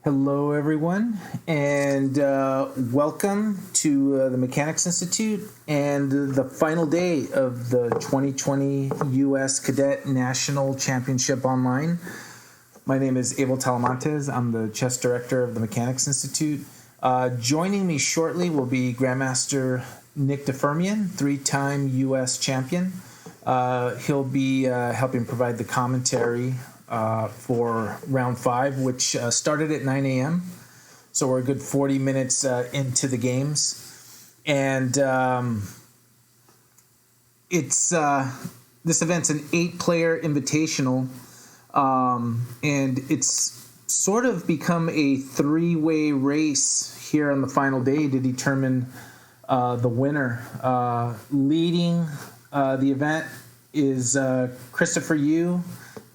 Hello, everyone, and welcome to the Mechanics Institute and the final day of the 2020 U.S. Cadet National Championship Online. My name is Abel Talamantez. I'm the chess director of the Mechanics Institute. Joining me shortly will be Grandmaster Nick Firmian, three-time U.S. champion. He'll be helping provide the commentary for round 5, which started at 9 a.m. So we're a good 40 minutes into the games. And this event's an 8-player invitational. And it's sort of become a 3-way race here on the final day to determine the winner. Leading the event is Christopher Yu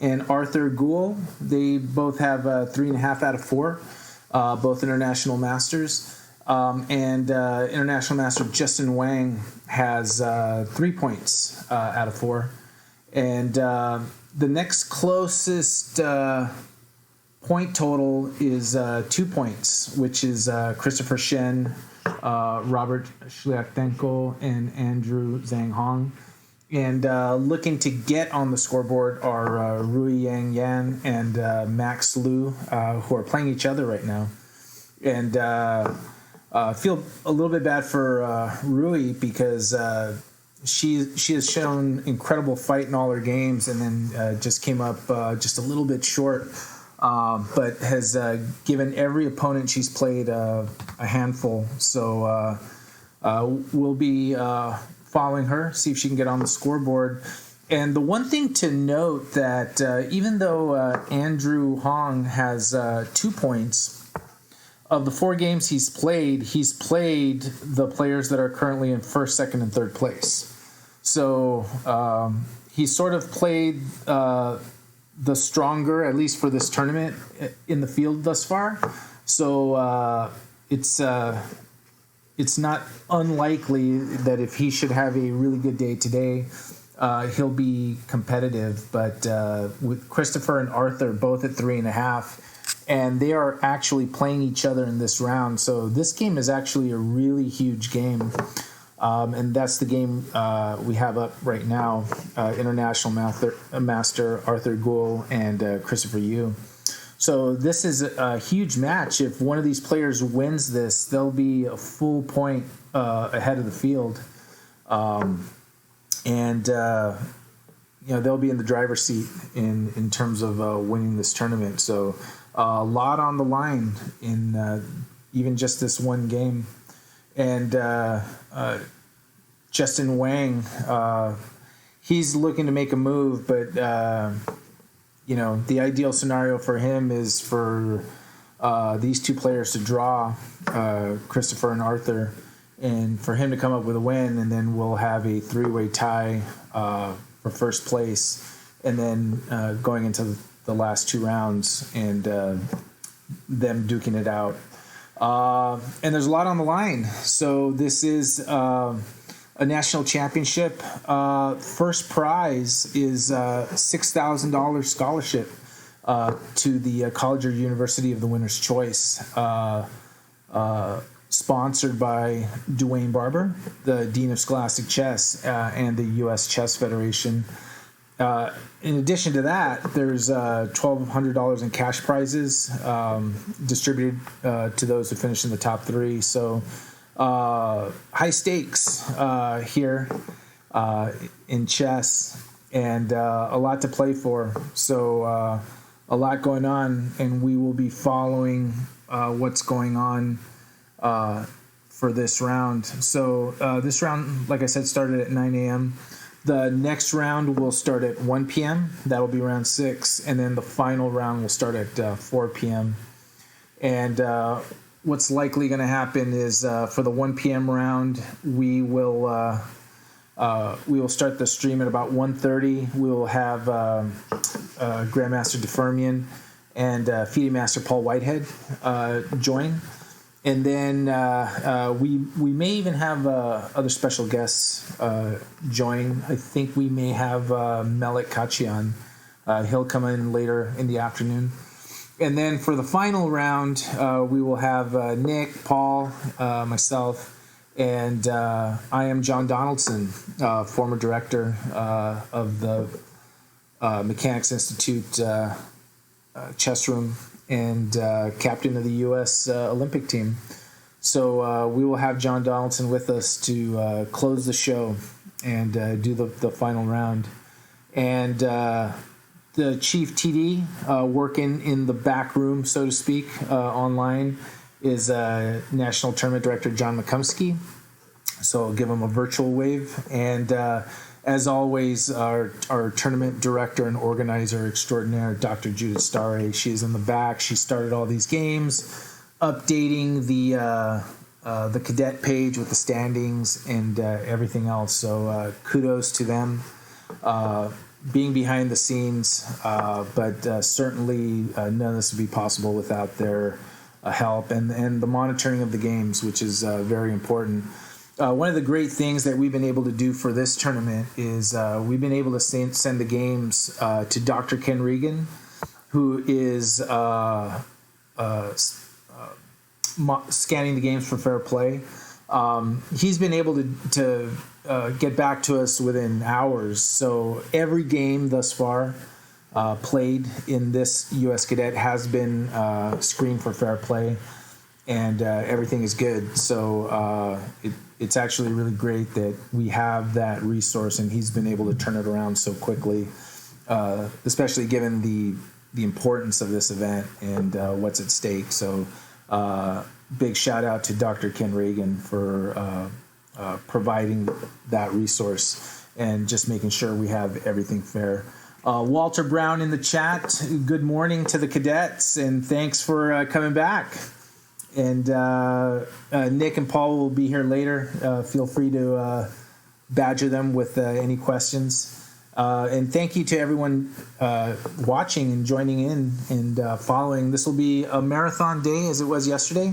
and Arthur Gould. They both have 3.5 out of 4, both international masters. And international master Justin Wang has 3 points out of 4. And the next closest point total is 2 points, which is Christopher Shen, Robert Shliaktenko, and Andrew Zhang Hong. And looking to get on the scoreboard are Rui Yang Yan and Max Liu, who are playing each other right now. And feel a little bit bad for Rui because she has shown incredible fight in all her games, and then just came up just a little bit short, but has given every opponent she's played a handful. So we'll be following her, see if she can get on the scoreboard. And the one thing to note that even though Andrew Hong has 2 points, of the 4 games he's played the players that are currently in first, second, and third place. So he's sort of played the stronger, at least for this tournament, in the field thus far. So it's not unlikely that if he should have a really good day today, he'll be competitive. But with Christopher and Arthur both at 3.5, and they are actually playing each other in this round. So this game is actually a really huge game. And that's the game we have up right now, International Master Arthur Gould and Christopher Yu. So this is a huge match. If one of these players wins this, they'll be a full point ahead of the field. And they'll be in the driver's seat in terms of winning this tournament. So a lot on the line in even just this one game. And Justin Wang, he's looking to make a move, but the ideal scenario for him is for these 2 players to draw, Christopher and Arthur, and for him to come up with a win, and then we'll have a 3-way tie for first place, and then going into the last 2 rounds and them duking it out. And there's a lot on the line. So this is a national championship. First prize is $6,000 scholarship to the college or university of the winner's choice, sponsored by Duane Barber, the Dean of Scholastic Chess, and the U.S. Chess Federation. In addition to that, there's $1,200 in cash prizes distributed to those who finish in the top 3. So high stakes here in chess, and a lot to play for. So a lot going on, and we will be following what's going on for this round. So this round, like I said, started at 9 a.m. The next round will start at 1 p.m. That'll be round 6. And then the final round will start at 4 p.m. And what's likely going to happen is for the 1 p.m. round, we will start the stream at about 1:30. We will have Grandmaster Firmian and FIDE Master Paul Whitehead join. And then we may even have other special guests join. I think we may have Melik Kachian. He'll come in later in the afternoon. And then for the final round, we will have Nick, Paul, myself, and I am John Donaldson, former director of the Mechanics Institute chess room and captain of the U.S. Olympic team. So we will have John Donaldson with us to close the show and do the final round. And the chief TD working in the back room, so to speak, online is National Tournament Director John McCumiskey. So I'll give him a virtual wave. And as always, our tournament director and organizer extraordinaire, Dr. Judit Sztaray, she's in the back. She started all these games, updating the cadet page with the standings and everything else. So kudos to them. Being behind the scenes, but certainly none of this would be possible without their help and the monitoring of the games, which is very important. One of the great things that we've been able to do for this tournament is we've been able to send the games to Dr. Ken Regan, who is scanning the games for fair play. He's been able to get back to us within hours. So every game thus far played in this U.S. Cadet has been screened for fair play, and everything is good. So it's actually really great that we have that resource, and he's been able to turn it around so quickly, especially given the importance of this event and what's at stake. So big shout out to Dr. Ken Regan for providing that resource and just making sure we have everything fair. Walter Brown in the chat, good morning to the cadets, and thanks for coming back. And Nick and Paul will be here later. Feel free to badger them with any questions. And thank you to everyone watching and joining in and following. This will be a marathon day as it was yesterday.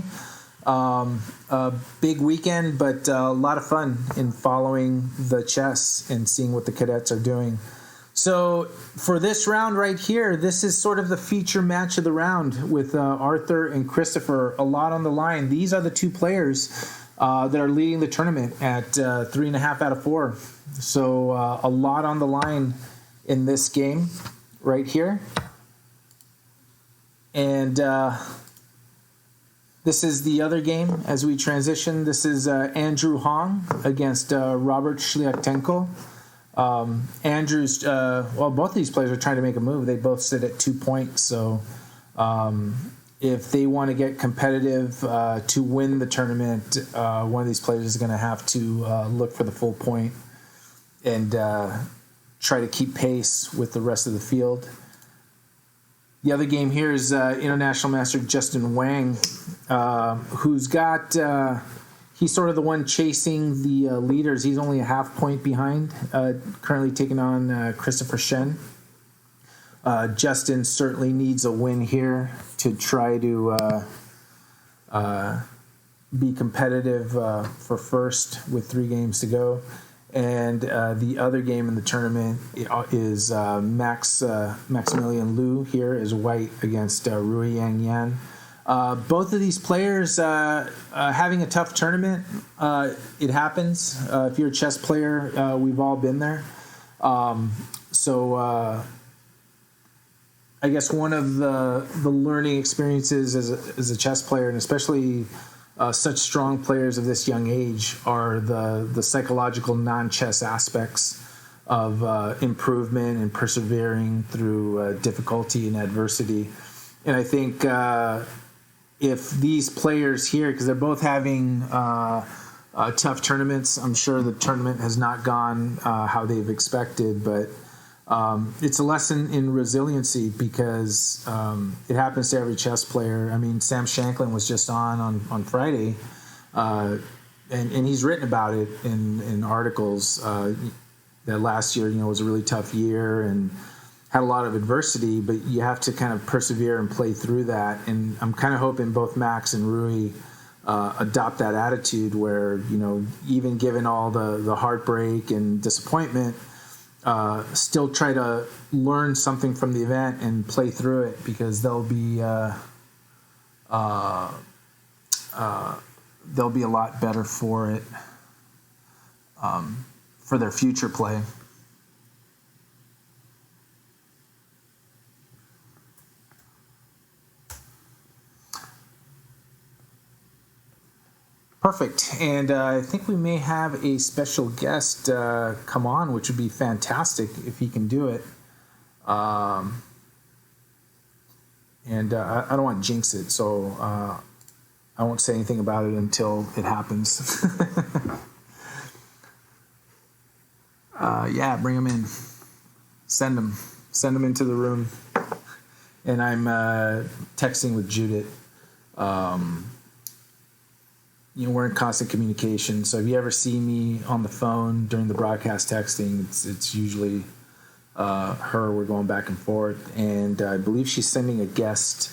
A big weekend, but a lot of fun in following the chess and seeing what the cadets are doing. So for this round right here, this is sort of the feature match of the round with Arthur and Christopher. A lot on the line. These are the two players that are leading the tournament at 3.5 out of 4. So a lot on the line in this game right here. And this is the other game as we transition. This is Andrew Hong against Robert Shliaktenko. Andrew's, both of these players are trying to make a move. They both sit at 2 points. So if they want to get competitive to win the tournament, one of these players is going to have to look for the full point and try to keep pace with the rest of the field. The other game here is International Master Justin Wang, who's got... he's sort of the one chasing the leaders. He's only a half point behind, currently taking on Christopher Shen. Justin certainly needs a win here to try to be competitive for first with 3 games to go. And the other game in the tournament is Maximilian Liu here as white against Rui Yang Yan. Both of these players having a tough tournament. It happens. If you're a chess player, we've all been there. So I guess one of the learning experiences as a chess player, and especially such strong players of this young age, are the psychological non-chess aspects of improvement and persevering through difficulty and adversity. And I think if these players here, because they're both having tough tournaments, I'm sure the tournament has not gone how they've expected, but it's a lesson in resiliency because it happens to every chess player. I mean, Sam Shanklin was just on Friday, and he's written about it in articles that last year, was a really tough year and had a lot of adversity, but you have to kind of persevere and play through that. And I'm kind of hoping both Max and Rui adopt that attitude where, even given all the heartbreak and disappointment, still try to learn something from the event and play through it, because they'll be a lot better for it, for their future play. Perfect. And I think we may have a special guest come on, which would be fantastic if he can do it. And I don't want to jinx it, so I won't say anything about it until it happens. Yeah, bring him in. Send him into the room. And I'm texting with Judit. We're in constant communication. So if you ever see me on the phone during the broadcast texting, it's usually her. We're going back and forth. And I believe she's sending a guest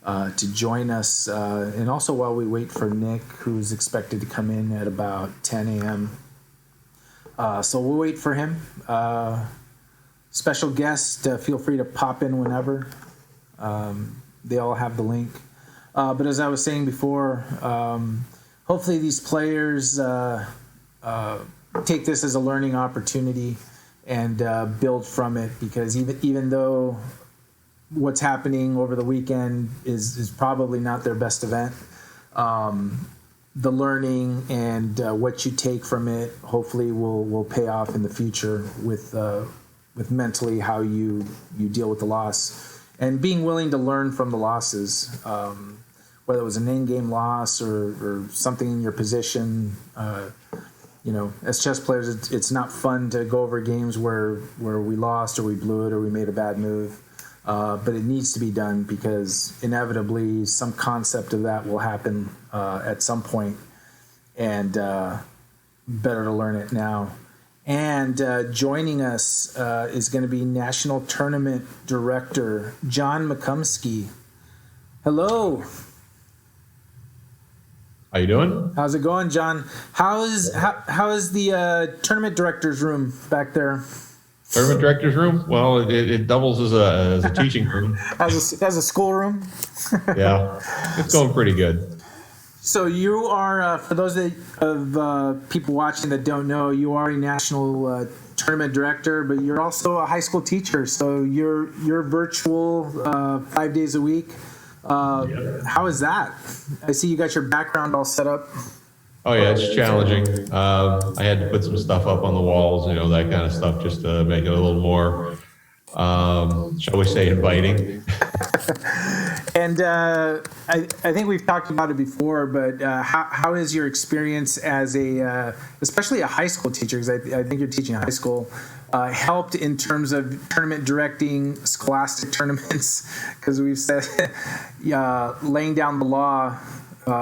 to join us. And also while we wait for Nick, who's expected to come in at about 10 a.m. So we'll wait for him. Special guest, feel free to pop in whenever. They all have the link. But as I was saying before, hopefully these players take this as a learning opportunity and build from it, because even though what's happening over the weekend is probably not their best event, the learning and what you take from it hopefully will pay off in the future with mentally how you deal with the loss and being willing to learn from the losses. Whether it was an in-game loss or something in your position, as chess players, it's not fun to go over games where we lost or we blew it or we made a bad move. But it needs to be done, because inevitably some concept of that will happen at some point, and better to learn it now. And joining us is going to be National Tournament Director John McCumiskey. Hello. How you doing? How's it going, John? How is the tournament director's room back there? Tournament director's room? Well, it doubles as a teaching room. As a school room? Yeah, it's going pretty good. So you are, for those of people watching that don't know, you are a national tournament director, but you're also a high school teacher. So you're virtual 5 days a week. How is that? I see you got your background all set up. Oh yeah, it's challenging. I had to put some stuff up on the walls, that kind of stuff, just to make it a little more, shall we say, inviting. And I think we've talked about it before, but how is your experience as especially a high school teacher, because I think you're teaching high school, helped in terms of tournament directing, scholastic tournaments? Because we've said laying down the law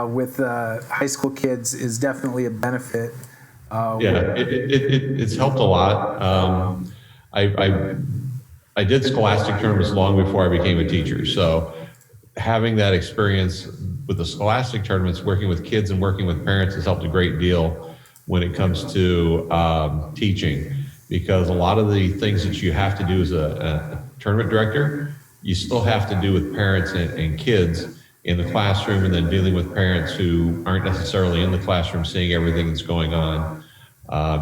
with high school kids is definitely a benefit. It's helped a lot. I did scholastic tournaments long before I became a teacher, so having that experience with the scholastic tournaments, working with kids and working with parents, has helped a great deal when it comes to teaching, because a lot of the things that you have to do as a tournament director, you still have to do with parents and kids in the classroom, and then dealing with parents who aren't necessarily in the classroom, seeing everything that's going on,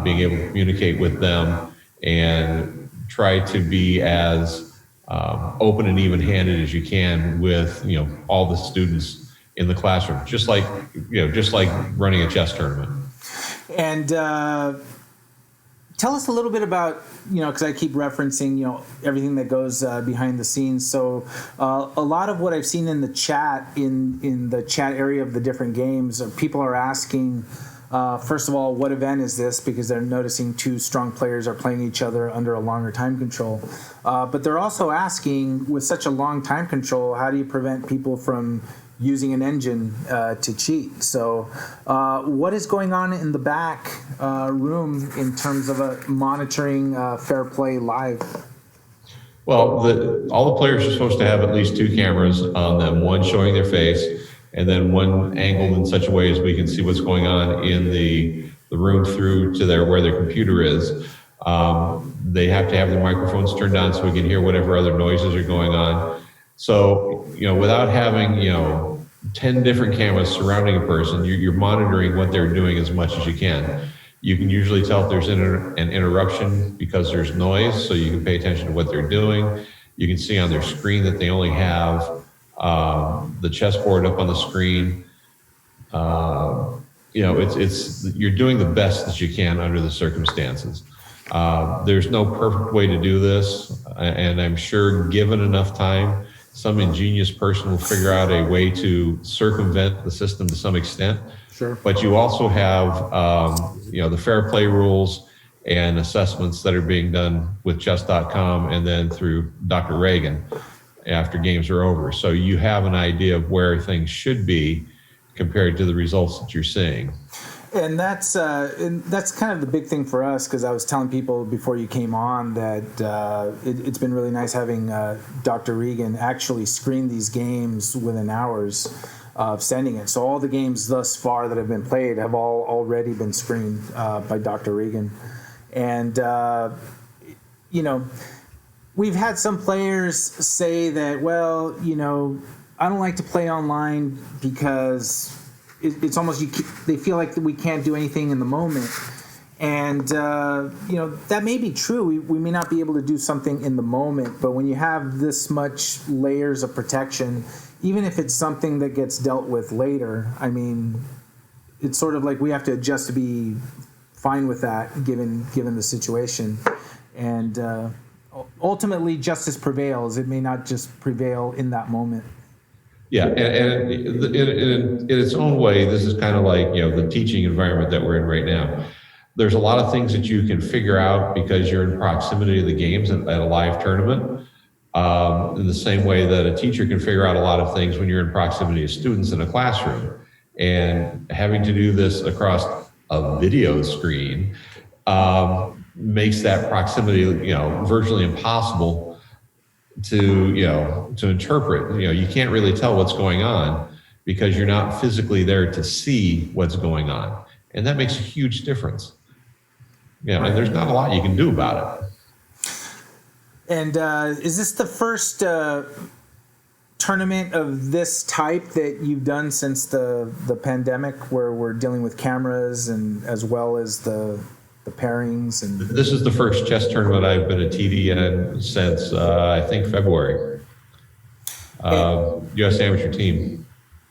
being able to communicate with them and try to be as open and even-handed as you can with all the students in the classroom, just like running a chess tournament. And tell us a little bit about, because I keep referencing everything that goes behind the scenes. So a lot of what I've seen in the chat, in the chat area of the different games, people are asking, first of all, what event is this? Because they're noticing two strong players are playing each other under a longer time control. But they're also asking, with such a long time control, how do you prevent people from using an engine to cheat? So what is going on in the back room in terms of monitoring fair play live? Well, all the players are supposed to have at least two cameras on them, one showing their face, and then one angled in such a way as we can see what's going on in the room through to where their computer is. They have to have their microphones turned on so we can hear whatever other noises are going on. So, without having, 10 different cameras surrounding a person, you're monitoring what they're doing as much as you can. You can usually tell if there's an interruption because there's noise, so you can pay attention to what they're doing. You can see on their screen that they only have the chessboard up on the screen. You're doing the best that you can under the circumstances. There's no perfect way to do this, and I'm sure given enough time, some ingenious person will figure out a way to circumvent the system to some extent. Sure. But you also have, the fair play rules and assessments that are being done with chess.com and then through Dr. Reagan after games are over. So you have an idea of where things should be compared to the results that you're seeing. And that's kind of the big thing for us, because I was telling people before you came on that it's been really nice having Dr. Regan actually screen these games within hours of sending it. So all the games thus far that have been played have all already been screened by Dr. Regan. And, we've had some players say that, well, I don't like to play online because it's almost they feel like we can't do anything in the moment, and that may be true. We may not be able to do something in the moment, but when you have this much layers of protection, even if it's something that gets dealt with later, I mean, it's sort of like we have to adjust to be fine with that given the situation, and ultimately justice prevails. It may not just prevail in that moment. Yeah, and in its own way, this is kind of like, the teaching environment that we're in right now. There's a lot of things that you can figure out because you're in proximity to the games at a live tournament, in the same way that a teacher can figure out a lot of things when you're in proximity to students in a classroom. And having to do this across a video screen makes that proximity, virtually impossible to interpret. You can't really tell what's going on because you're not physically there to see what's going on, and that makes a huge difference. And there's not a lot you can do about it. And is this the first tournament of this type that you've done since the pandemic, where we're dealing with cameras and as well as the pairings? And this is the first chess tournament I've been a TD in since I think February. U.S. Amateur Team.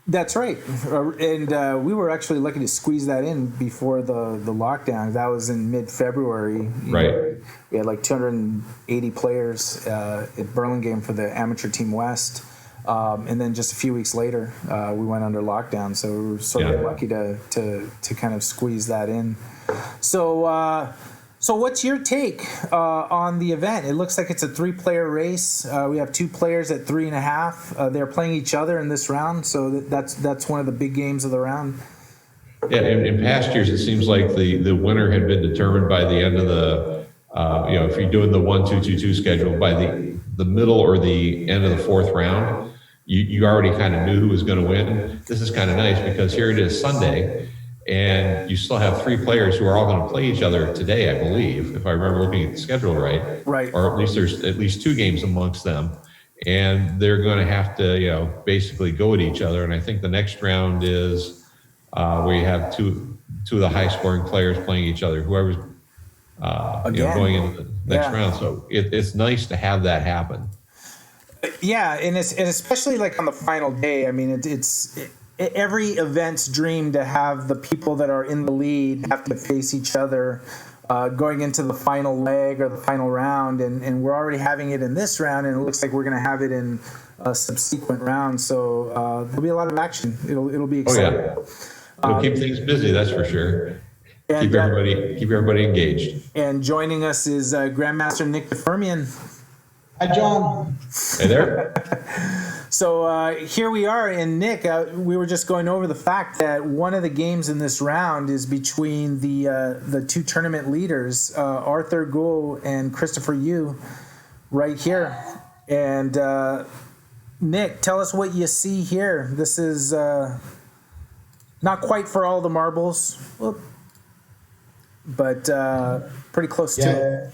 That's right, and we were actually lucky to squeeze that in before the lockdown. That was in mid-February. Right. We had like 280 players at Burlingame for the Amateur Team West, and then just a few weeks later, we went under lockdown. So we were sort of lucky to kind of squeeze that in. So what's your take on the event? It looks like it's a 3-player race. We have 2 players at 3.5. They're playing each other in this round, so that's one of the big games of the round. Yeah, in past years, it seems like the winner had been determined by the end of the, if you're doing the 1-2-2-2 schedule, by the middle or the end of the 4th round, you already kind of knew who was going to win. This is kind of nice because here it is Sunday, and you still have 3 players who are all going to play each other today, I believe, if I remember looking at the schedule right. Right. Or at least there's at least 2 games amongst them. And they're going to have to, basically go at each other. And I think the next round is where you have two of the high-scoring players playing each other, whoever's going into the next round. So it's nice to have that happen. Yeah, and especially like on the final day. I mean, it's every event's dream to have the people that are in the lead have to face each other going into the final leg or the final round, and we're already having it in this round, and it looks like we're going to have it in a subsequent round. So there'll be a lot of action. It'll be exciting. Oh yeah, it'll keep things busy, that's for sure. And, keep everybody engaged. And joining us is Grandmaster Nick Firmian. Hi, John. Hey there. So here we are, and Nick, we were just going over the fact that one of the games in this round is between the 2 tournament leaders, Arthur Gould and Christopher Yu, right here. And Nick, tell us what you see here. This is not quite for all the marbles. Well, but pretty close to it.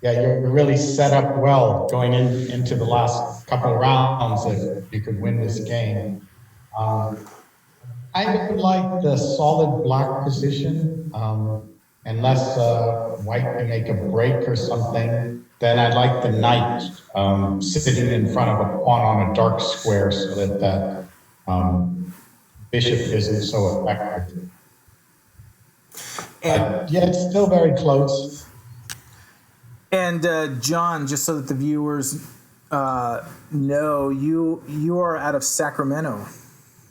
Yeah, you're really set up well going into the last couple of rounds if you could win this game. I would like the solid black position, unless white can make a break or something. Then I'd like the knight sitting in front of a pawn on a dark square so that bishop isn't so effective. And yeah, it's still very close. And John, just so that the viewers know, you are out of Sacramento.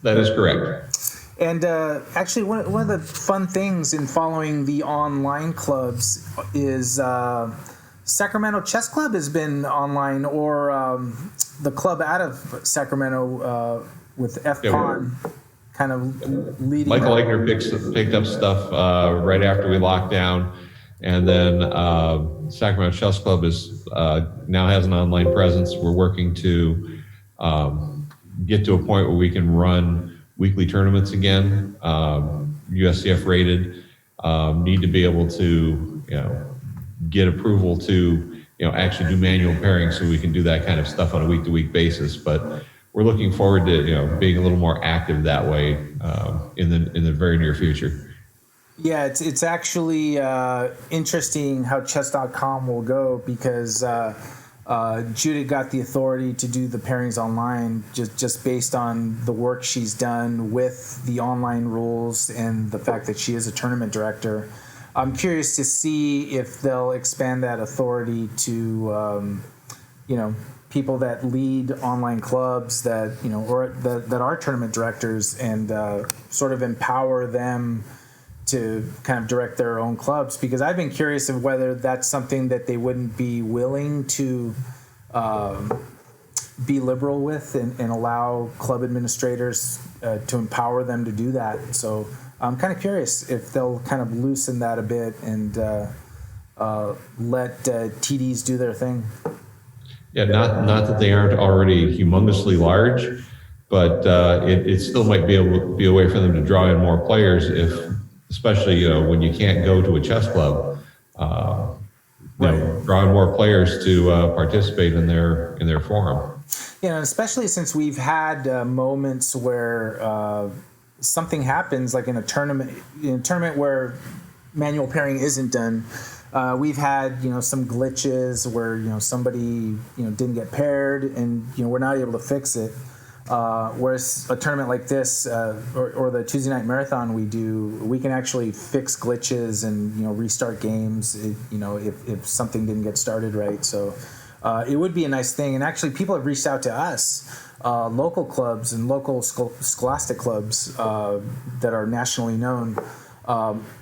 That is correct. And actually, one of the fun things in following the online clubs is Sacramento Chess Club has been online, or the club out of Sacramento with FPON kind of leading. Michael Eichner picked up stuff right after we locked down, and then Sacramento Chess Club is now has an online presence. We're working to get to a point where we can run weekly tournaments again, USCF rated. Need to be able to, get approval to, actually do manual pairing so we can do that kind of stuff on a week-to-week basis. But we're looking forward to, being a little more active that way in the very near future. Yeah, it's actually interesting how chess.com will go, because Judit got the authority to do the pairings online just based on the work she's done with the online rules and the fact that she is a tournament director. I'm curious to see if they'll expand that authority to, people that lead online clubs that, or that are tournament directors, and sort of empower them to kind of direct their own clubs, because I've been curious of whether that's something that they wouldn't be willing to be liberal with and allow club administrators to empower them to do that. So I'm kind of curious if they'll kind of loosen that a bit and let TDs do their thing. Yeah, not that they aren't already humongously large, but it still might be able to be a way for them to draw in more players, especially when you can't go to a chess club, drawing more players to participate in their forum. Especially since we've had moments where something happens, like in a tournament where manual pairing isn't done. We've had some glitches where somebody didn't get paired, and we're not able to fix it. Whereas a tournament like this, or the Tuesday night marathon we can actually fix glitches and restart games if something didn't get started right. So it would be a nice thing. And actually, people have reached out to us, local clubs and local scholastic clubs that are nationally known,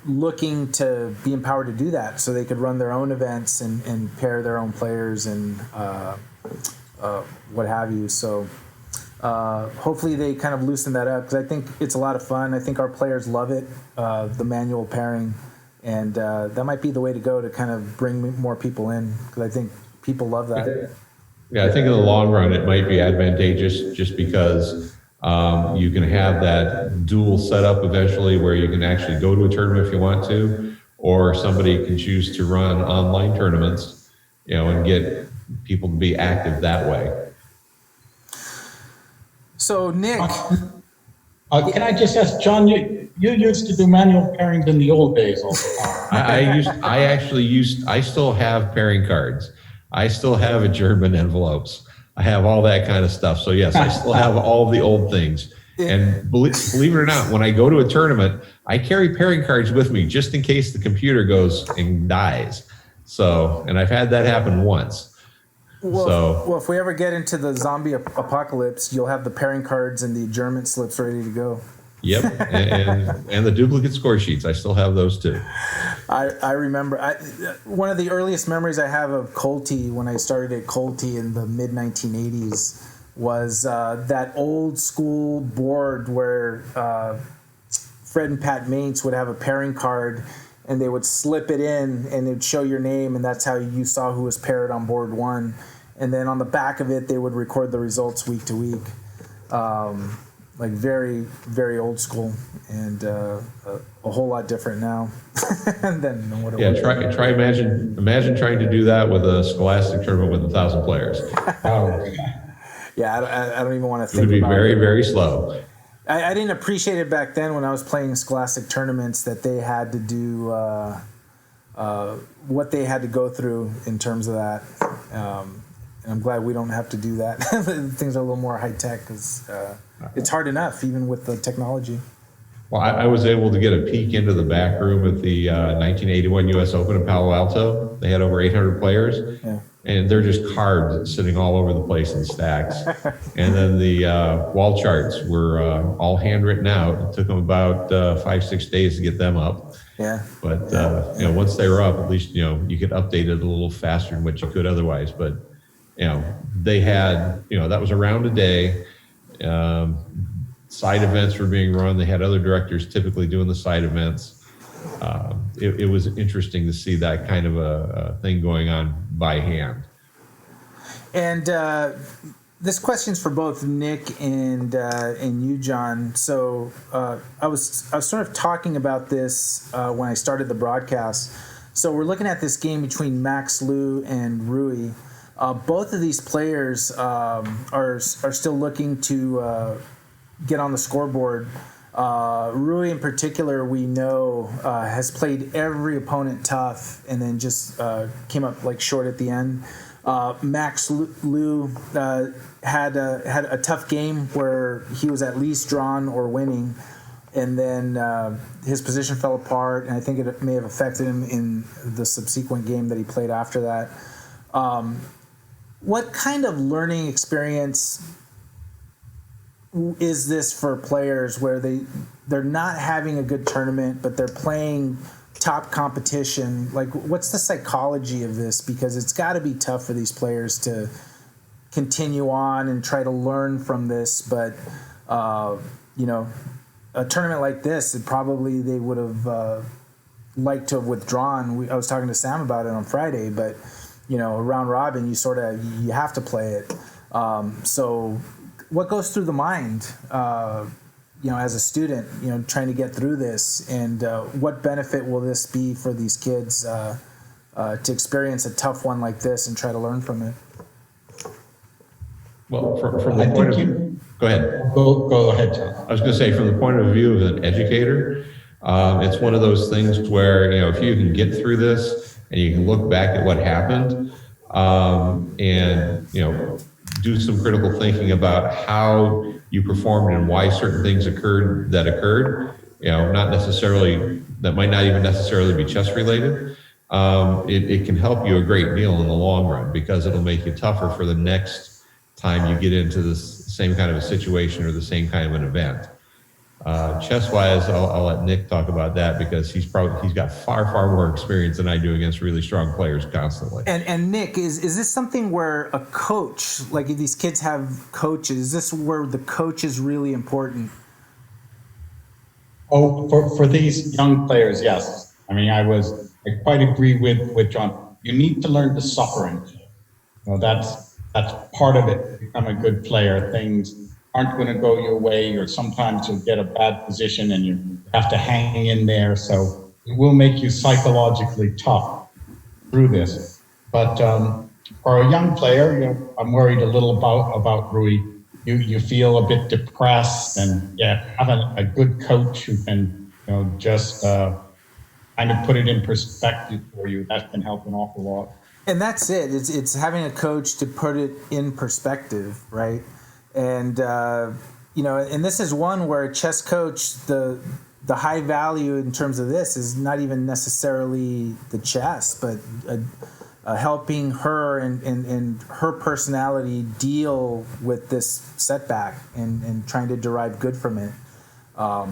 looking to be empowered to do that, so they could run their own events and pair their own players and what have you. So hopefully they kind of loosen that up, because I think it's a lot of fun. I think our players love it, the manual pairing, and that might be the way to go to kind of bring more people in, because I think people love that. Yeah, I think in the long run it might be advantageous, just because you can have that dual setup eventually, where you can actually go to a tournament if you want to, or somebody can choose to run online tournaments, and get people to be active that way. So Nick, can I just ask, John? You used to do manual pairings in the old days all the time. I still have pairing cards. I still have adjournment envelopes. I have all that kind of stuff. So yes, I still have all the old things. And believe it or not, when I go to a tournament, I carry pairing cards with me just in case the computer goes and dies. So, and I've had that happen once. Well, if we ever get into the zombie apocalypse, you'll have the pairing cards and the adjournment slips ready to go. Yep, and the duplicate score sheets, I still have those too. I remember one of the earliest memories I have of Colty, when I started at Colty in the mid 1980s, was that old school board where Fred and Pat Mainz would have a pairing card, and they would slip it in and it would show your name, and that's how you saw who was paired on board one. And then on the back of it, they would record the results week to week. like very, very old school, and a whole lot different now than what it was. Try imagine trying to do that with a scholastic tournament with 1,000 players. Yeah, I don't even want to It would think be about very, it. very slow. I didn't appreciate it back then when I was playing scholastic tournaments that they had to do what they had to go through in terms of that. And I'm glad we don't have to do that. Things are a little more high tech because it's hard enough even with the technology. Well, I was able to get a peek into the back room at the 1981 U.S. Open in Palo Alto. They had over 800 players, and they're just cards sitting all over the place in stacks. And then the wall charts were all handwritten out. It took them about 5-6 days to get them up. Yeah. But once they were up, at least you could update it a little faster than what you could otherwise. But they had that was around a day. Side events were being run. They had other directors typically doing the side events. It was interesting to see that kind of a thing going on by hand. And this question's for both Nick and you, John. So I was sort of talking about this when I started the broadcast. So we're looking at this game between Max Liu and Rui. Both of these players are still looking to get on the scoreboard. Rui in particular, we know, has played every opponent tough and then just came up like short at the end. Max Liu had a tough game where he was at least drawn or winning, and then his position fell apart, and I think it may have affected him in the subsequent game that he played after that. What kind of learning experience is this for players where they're not having a good tournament, but they're playing top competition? Like, what's the psychology of this? Because it's got to be tough for these players to continue on and try to learn from this. But, a tournament like this, they would have liked to have withdrawn. I was talking to Sam about it on Friday, but, a round robin, you have to play it. So what goes through the mind, as a student, trying to get through this, and what benefit will this be for these kids to experience a tough one like this and try to learn from it? Well, from the point of view, go ahead. Go ahead, John. I was going to say, from the point of view of an educator, it's one of those things where if you can get through this and you can look back at what happened, and do some critical thinking about how you performed and why certain things occurred, not necessarily, that might not even necessarily be chess related. It can help you a great deal in the long run, because it'll make you tougher for the next time you get into the same kind of a situation or the same kind of an event. Chess-wise, I'll let Nick talk about that, because he's got far more experience than I do against really strong players constantly. And Nick, is this something where a coach, like if these kids have coaches, is this where the coach is really important? Oh, for these young players, yes. I mean, I quite agree with John. You need to learn to suffering. That's part of it. Become a good player. Things aren't going to go your way, or sometimes you'll get a bad position and you have to hang in there. So it will make you psychologically tough through this. But for a young player, I'm worried a little about Rui. You feel a bit depressed, and having a good coach who can just kind of put it in perspective for you, that can help an awful lot. And that's it. It's having a coach to put it in perspective, right? And and this is one where a chess coach, the high value in terms of this is not even necessarily the chess, but helping her and her personality deal with this setback and trying to derive good from it. Well,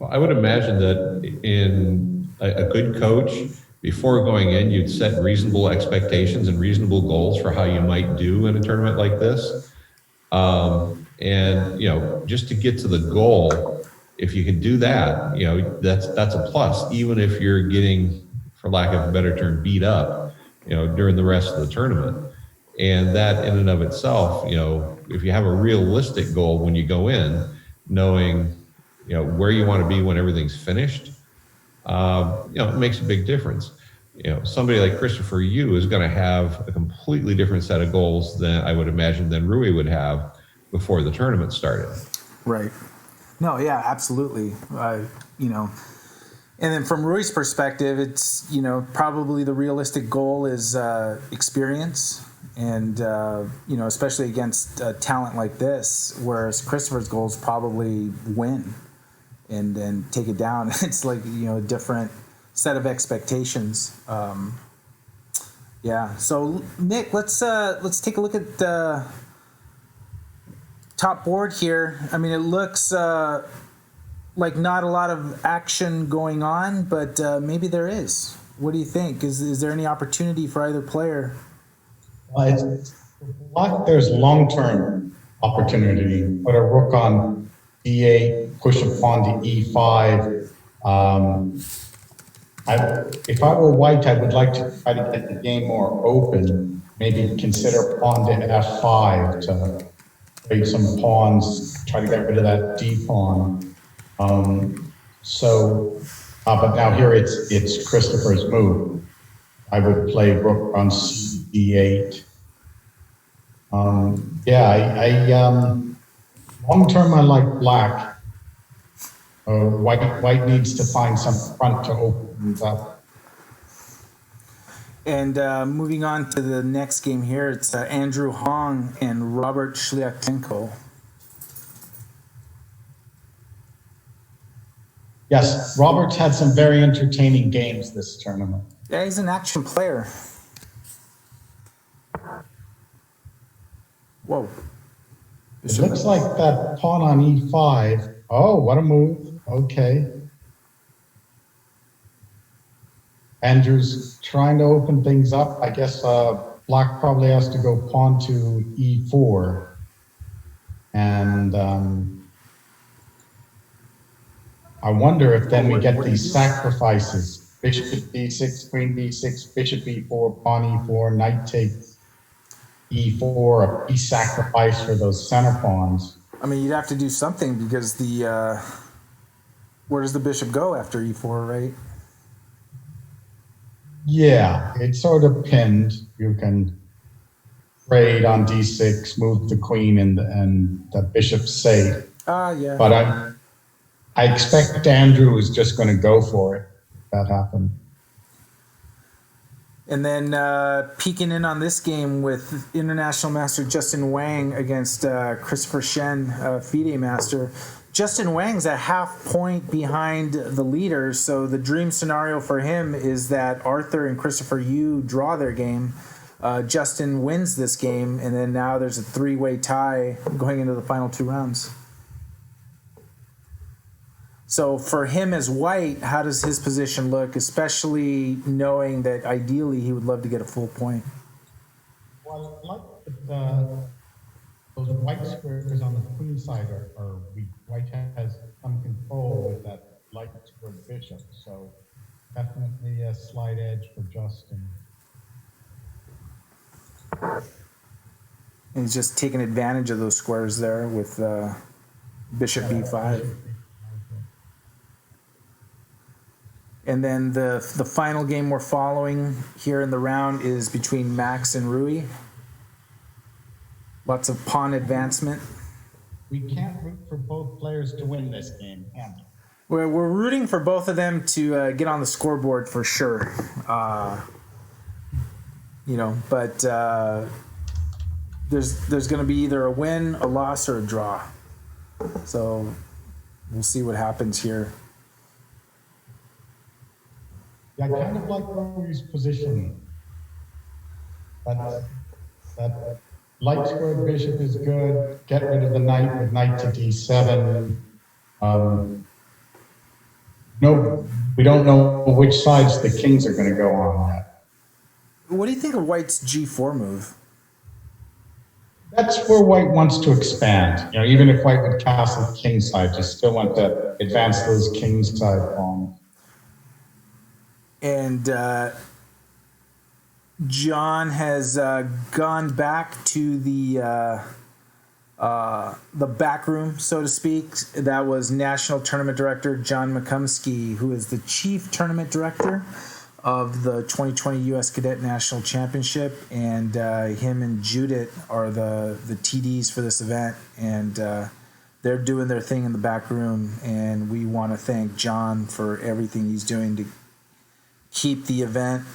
I would imagine that in a good coach, before going in, you'd set reasonable expectations and reasonable goals for how you might do in a tournament like this. And just to get to the goal, if you can do that, that's a plus, even if you're getting, for lack of a better term, beat up, during the rest of the tournament. And that in and of itself, if you have a realistic goal when you go in, knowing, where you want to be when everything's finished, it makes a big difference. Somebody like Christopher Yu is going to have a completely different set of goals than I would imagine than Rui would have before the tournament started. Right. No, yeah, absolutely. And then from Rui's perspective, it's, probably the realistic goal is experience. And, especially against talent like this, whereas Christopher's goal is probably win and take it down. It's like, a different set of expectations. So Nick, let's take a look at the top board here. I mean, it looks like not a lot of action going on, but maybe there is. What do you think? Is there any opportunity for either player? There's long-term opportunity. Put a rook on d8, push a pawn to e5. If I were white, I would like to try to get the game more open. Maybe consider pawn to f5 to trade some pawns, try to get rid of that d pawn. But now here it's Christopher's move. I would play rook on c8. Long term I like black. White needs to find some front to open things up. And moving on to the next game here, it's Andrew Hong and Robert Shliakenko. Yes, Robert's had some very entertaining games this tournament. Yeah, he's an action player. Whoa. It looks like that pawn on e5. Oh, what a move. Okay. Andrew's trying to open things up. I guess black probably has to go pawn to e4. And I wonder if then we get these sacrifices. Bishop d6, queen b6, bishop e4, pawn e4, knight takes e4, a piece sacrifice for those center pawns. I mean, you'd have to do something because where does the bishop go after e4, right? Yeah, it's sort of pinned. You can trade on d6, move the queen and the bishop's safe. Yeah. But I expect Andrew is just going to go for it. That happened. And then peeking in on this game with international master Justin Wang against Christopher Shen, FIDE master. Justin Wang's a half point behind the leader, so the dream scenario for him is that Arthur and Christopher Yu draw their game. Justin wins this game, and then now there's a three-way tie going into the final two rounds. So for him as white, how does his position look, especially knowing that ideally he would love to get a full point? Well, I like those white squares on the queen side are weak. White has some control with that light square bishop, so definitely a slight edge for Justin. And he's just taking advantage of those squares there with bishop b5. And then the final game we're following here in the round is between Max and Rui. Lots of pawn advancement. We can't root for both players to win this game, can we? We're rooting for both of them to get on the scoreboard for sure. But there's going to be either a win, a loss, or a draw. So we'll see what happens here. Yeah, I kind of like Rui's position. That light squared bishop is good. Get rid of the knight with knight to d7. No, we don't know which sides the kings are going to go on yet. What do you think of White's g4 move? That's where White wants to expand. Even if White would castle king side, you still want to advance those king side pawns. And John has gone back to the back room, so to speak. That was National Tournament Director John McCumiskey, who is the Chief Tournament Director of the 2020 U.S. Cadet National Championship, and him and Judit are the TDs for this event, and they're doing their thing in the back room, and we want to thank John for everything he's doing to keep the event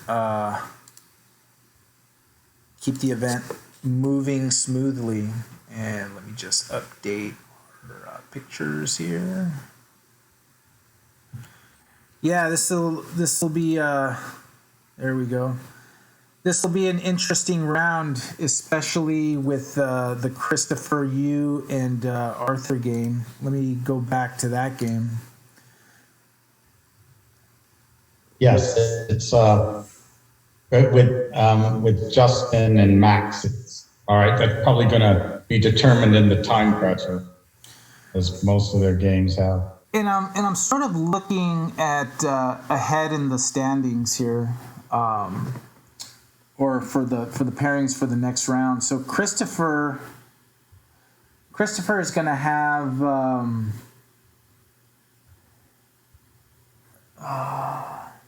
moving smoothly. And let me just update our pictures here. Yeah, this will be there we go. This will be an interesting round, especially with the Christopher Yu and Arthur game. Let me go back to that game. Yes, it's with Justin and Max. It's all right. That's probably going to be determined in the time pressure, as most of their games have. And I'm sort of looking at ahead in the standings here, or for the pairings for the next round. So Christopher is going to have no,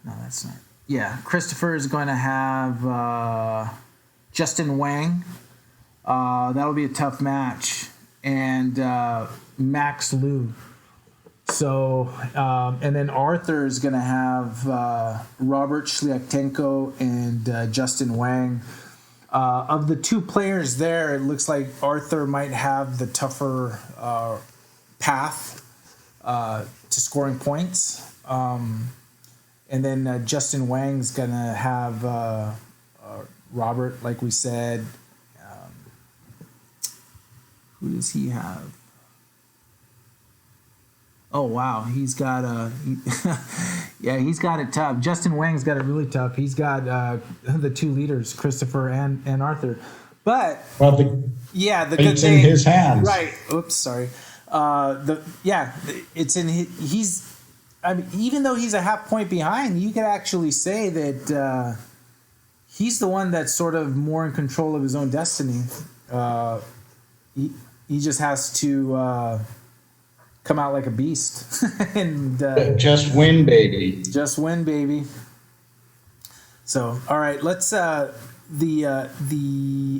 that's not. Yeah, Christopher is going to have Justin Wang. That'll be a tough match, and Max Liu. So, and then Arthur is going to have Robert Shliaktenko and Justin Wang. Of the two players there, it looks like Arthur might have the tougher path to scoring points. And then Justin Wang's going to have Robert, like we said. Who does he have? Oh, wow. He's got he's got it tough. Justin Wang's got it really tough. He's got the two leaders, Christopher and Arthur. But the good thing, in his hands. Right. Oops, sorry. It's in his. I mean, even though he's a half point behind, you could actually say that he's the one that's sort of more in control of his own destiny. He just has to come out like a beast and just win, baby. Just win, baby. So, all right, let's the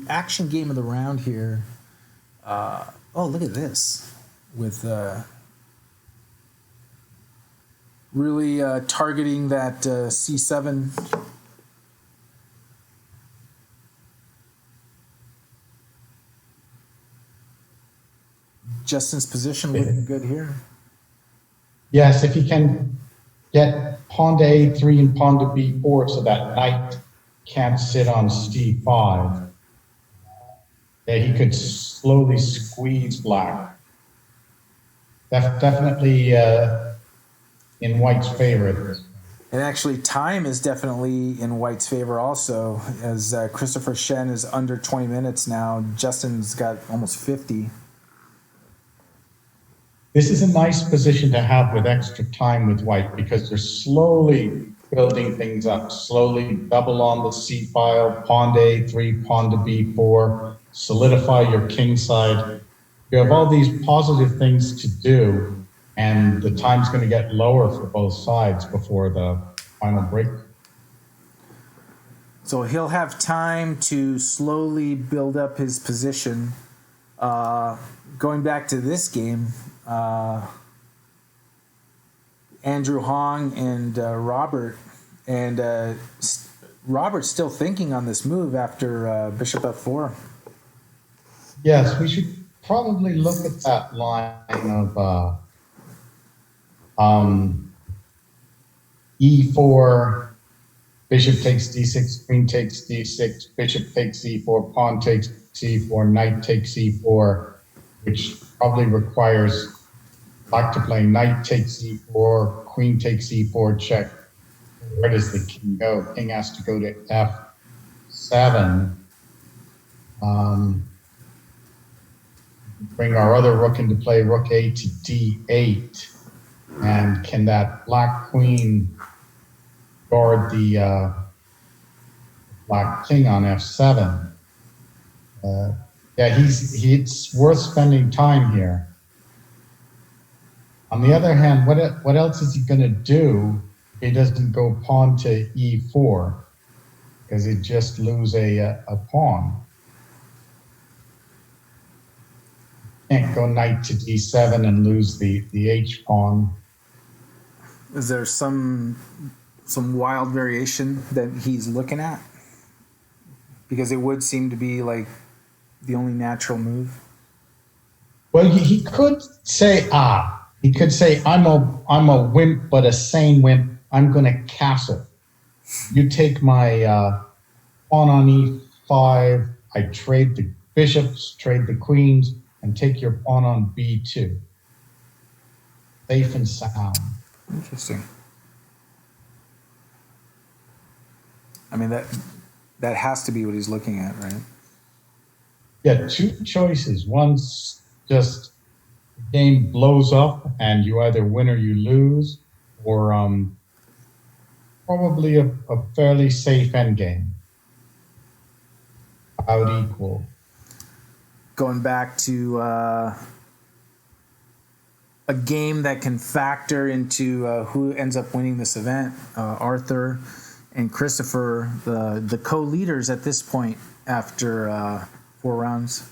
action game of the round here. Look at this with. Really targeting that C7. Justin's position looking good here. Yes, if he can get pawn to A3 and pawn to B4 so that knight can't sit on C5, that he could slowly squeeze black. Definitely in White's favor. And actually, time is definitely in White's favor also, as Christopher Shen is under 20 minutes now. Justin's got almost 50. This is a nice position to have with extra time with White because they're slowly building things up. Slowly double on the C file, pawn to A3, pawn to B4, solidify your king side. You have all these positive things to do, and the time's going to get lower for both sides before the final break. So he'll have time to slowly build up his position. Going back to this game, Andrew Hong and Robert, and Robert's still thinking on this move after Bishop F4. Yes, we should probably look at that line of E4, bishop takes D6, queen takes D6, bishop takes E4, pawn takes C4, knight takes E4, which probably requires black to play knight takes E4, queen takes E4, check. Where does the king go? King has to go to F7. Bring our other rook into play, rook A to D8. And can that black queen guard the Black king on f7. Yeah, it's worth spending time here. On the other hand, what else is he going to do if he doesn't go pawn to e4? Because he'd just lose a pawn. Can't go knight to d7 and lose the h pawn. Is there some wild variation that he's looking at? Because it would seem to be like the only natural move. Well, he could say, he could say, I'm a wimp, but a sane wimp. I'm going to castle. You take my pawn on e5. I trade the bishops, trade the queens, and take your pawn on b2. Safe and sound. Interesting. I mean, that has to be what he's looking at, right? Yeah, two choices. One's just the game blows up and you either win or you lose, or probably a fairly safe endgame. About equal. Going back to a game that can factor into who ends up winning this event, Arthur and Christopher, the co-leaders at this point after 4 rounds.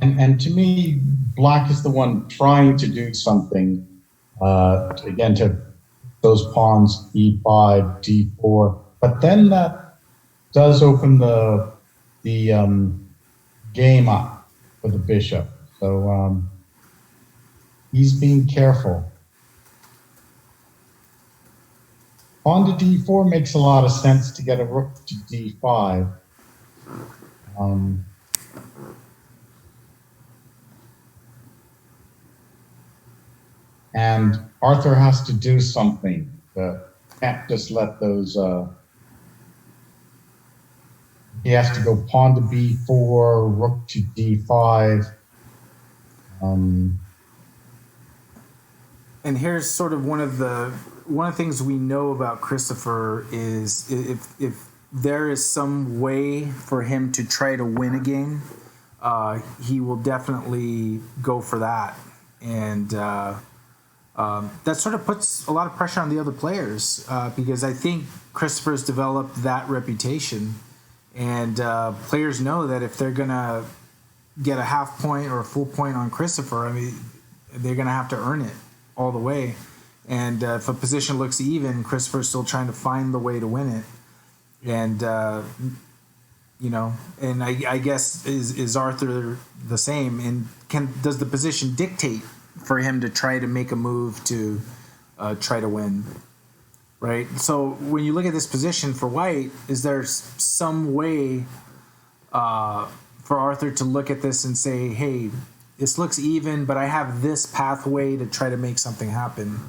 And to me, Black is the one trying to do something, again, to those pawns, e5, d4. But then that does open the game up for the bishop. So he's being careful. Pawn to d4 makes a lot of sense to get a rook to d5. And Arthur has to do something. Can't just let those... he has to go pawn to b4, rook to d5. And here's sort of one of the things we know about Christopher is if there is some way for him to try to win a game, he will definitely go for that. And that sort of puts a lot of pressure on the other players because I think Christopher's developed that reputation. And players know that if they're going to get a half point or a full point on Christopher, I mean, they're going to have to earn it all the way. And if a position looks even, Christopher's still trying to find the way to win it. And, and I guess is Arthur the same? And does the position dictate for him to try to make a move to try to win? Right. So when you look at this position for White, is there some way for Arthur to look at this and say, hey, this looks even, but I have this pathway to try to make something happen?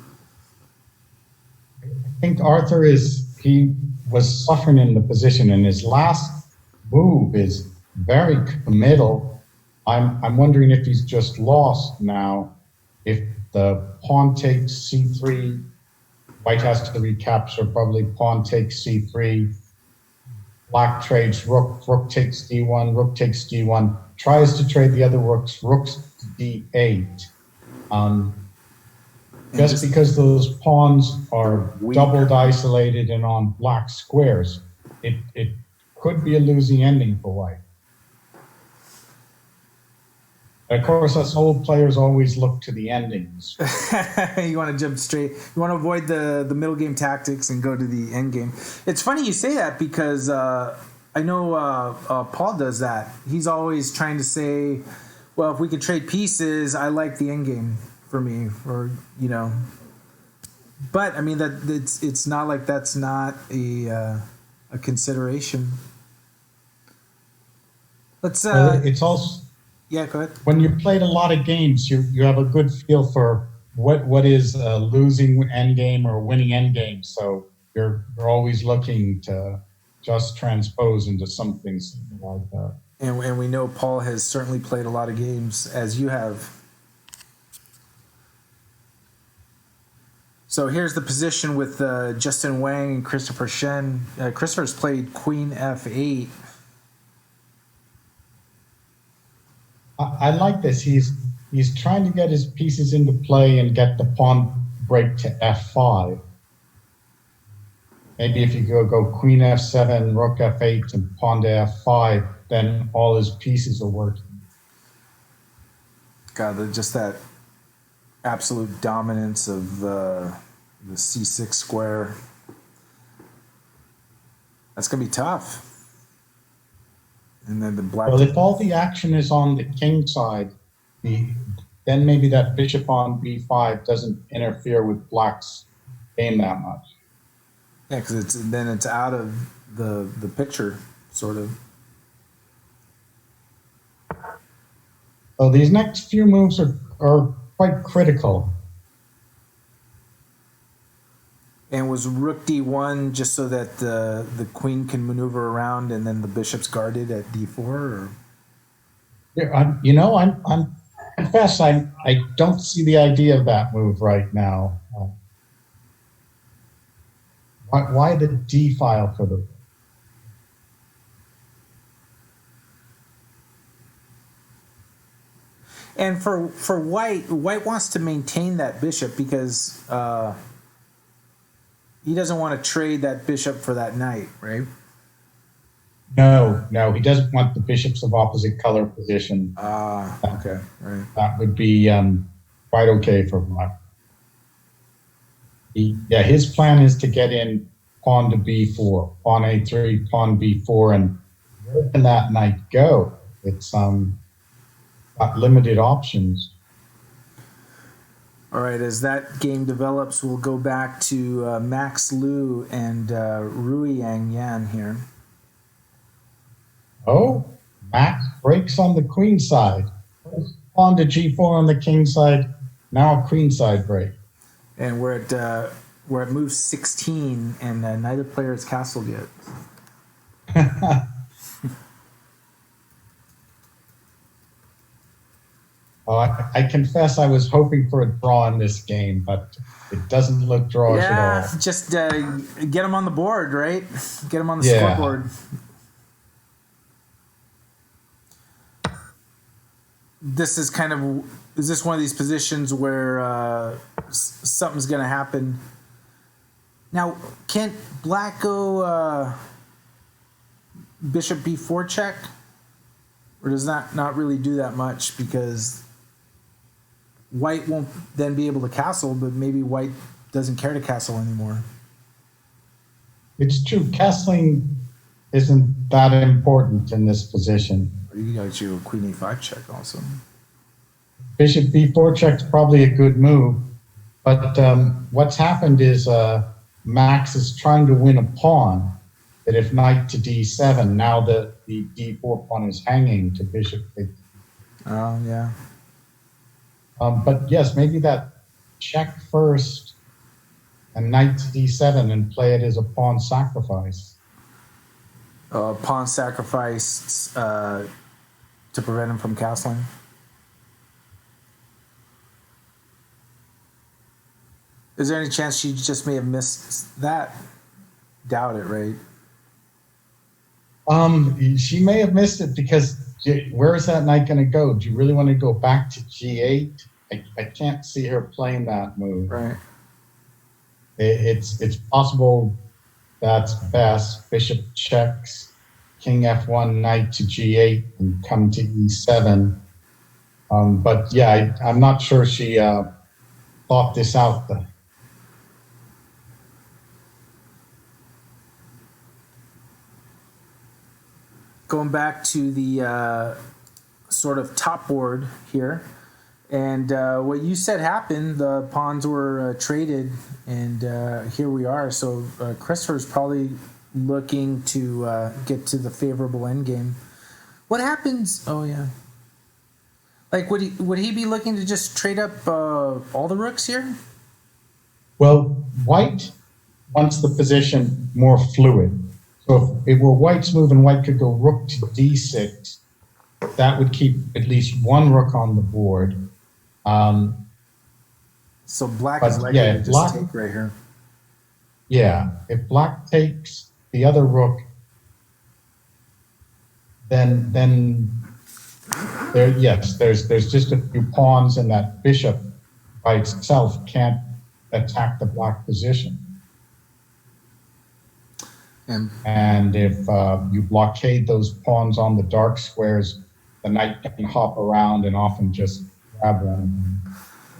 I think Arthur he was suffering in the position, and his last move is very committal. I'm wondering if he's just lost now. If the pawn takes c3, White has to recapture, probably pawn takes c3. Black trades rook, rook takes d1, rook takes d1, tries to trade the other rooks to d8. Just because those pawns are doubled isolated and on black squares, it could be a losing ending for White. And of course, us old players always look to the endings. You want to jump straight. You want to avoid the middle game tactics and go to the end game. It's funny you say that because I know Paul does that. He's always trying to say, well, if we could trade pieces, I like the end game for me, or But I mean that it's not like that's not a consideration. Let's. It's also. Yeah, go ahead. When you played a lot of games, you have a good feel for what is a losing endgame or winning endgame. So you're always looking to just transpose into something like that. And we know Paul has certainly played a lot of games, as you have. So here's the position with Justin Wang and Christopher Shen. Christopher's played Queen F8. I like this. He's trying to get his pieces into play and get the pawn break to F5. Maybe if you go Queen F7, Rook F8, and pawn to F5, then all his pieces are working. God, just that absolute dominance of the C6 square. That's going to be tough. And then the black... Well, if all the action is on the king side, then maybe that bishop on B5 doesn't interfere with black's game that much. Yeah, because it's out of the picture, sort of. So these next few moves are quite critical. And was Rook D1 just so that the queen can maneuver around and then the bishop's guarded at D4? Or? Yeah, I confess I don't see the idea of that move right now. Why the D file for the... And for white wants to maintain that bishop because he doesn't want to trade that bishop for that knight, right? No, he doesn't want the bishops of opposite color position. Okay, right. That would be quite okay for black. His plan is to get in pawn to B4, pawn A3, pawn B4, and where can that knight go? It's got limited options. All right, as that game develops, we'll go back to Max Liu and Rui Yang Yan here. Oh, Max breaks on the queen side. Pawn to G4 on the king side, now a queen side break. And we're at move 16, and neither player has castled yet. I confess I was hoping for a draw in this game, but it doesn't look drawish at all. Just get him on the board, right? Get him on the scoreboard. This is is this one of these positions where something's going to happen? Now, can't black go bishop b4 check? Or does that not really do that much because white won't then be able to castle, but maybe white doesn't care to castle anymore? It's true. Castling isn't that important in this position. You got you a queen a5 check also. Bishop b4 check's probably a good move, but what's happened is Max is trying to win a pawn. That if knight to d7, now the d4 pawn is hanging to bishop. Oh yeah. But yes, maybe that check first and knight to d7 and play it as a pawn sacrifice. Pawn sacrifice to prevent him from castling. Is there any chance she just may have missed that? Doubt it, right? She may have missed it because where is that knight going to go? Do you really want to go back to g8? I can't see her playing that move. Right. It's possible that's best. Bishop checks, king f1, knight to g8, and come to e7. But yeah, I'm not sure she thought this out though. Going back to the sort of top board here, and what you said happened, the pawns were traded, and here we are. So Christopher's probably looking to get to the favorable endgame. What happens? Oh yeah. Like would he be looking to just trade up all the rooks here? Well, white wants the position more fluid. So if it were white's move and white could go rook to d6, that would keep at least one rook on the board. So black But is likely yeah, to just black- take right here. Yeah, if black takes the other rook, then there's just a few pawns, and that bishop by itself can't attack the black position. And if you blockade those pawns on the dark squares, the knight can hop around and often just grab one.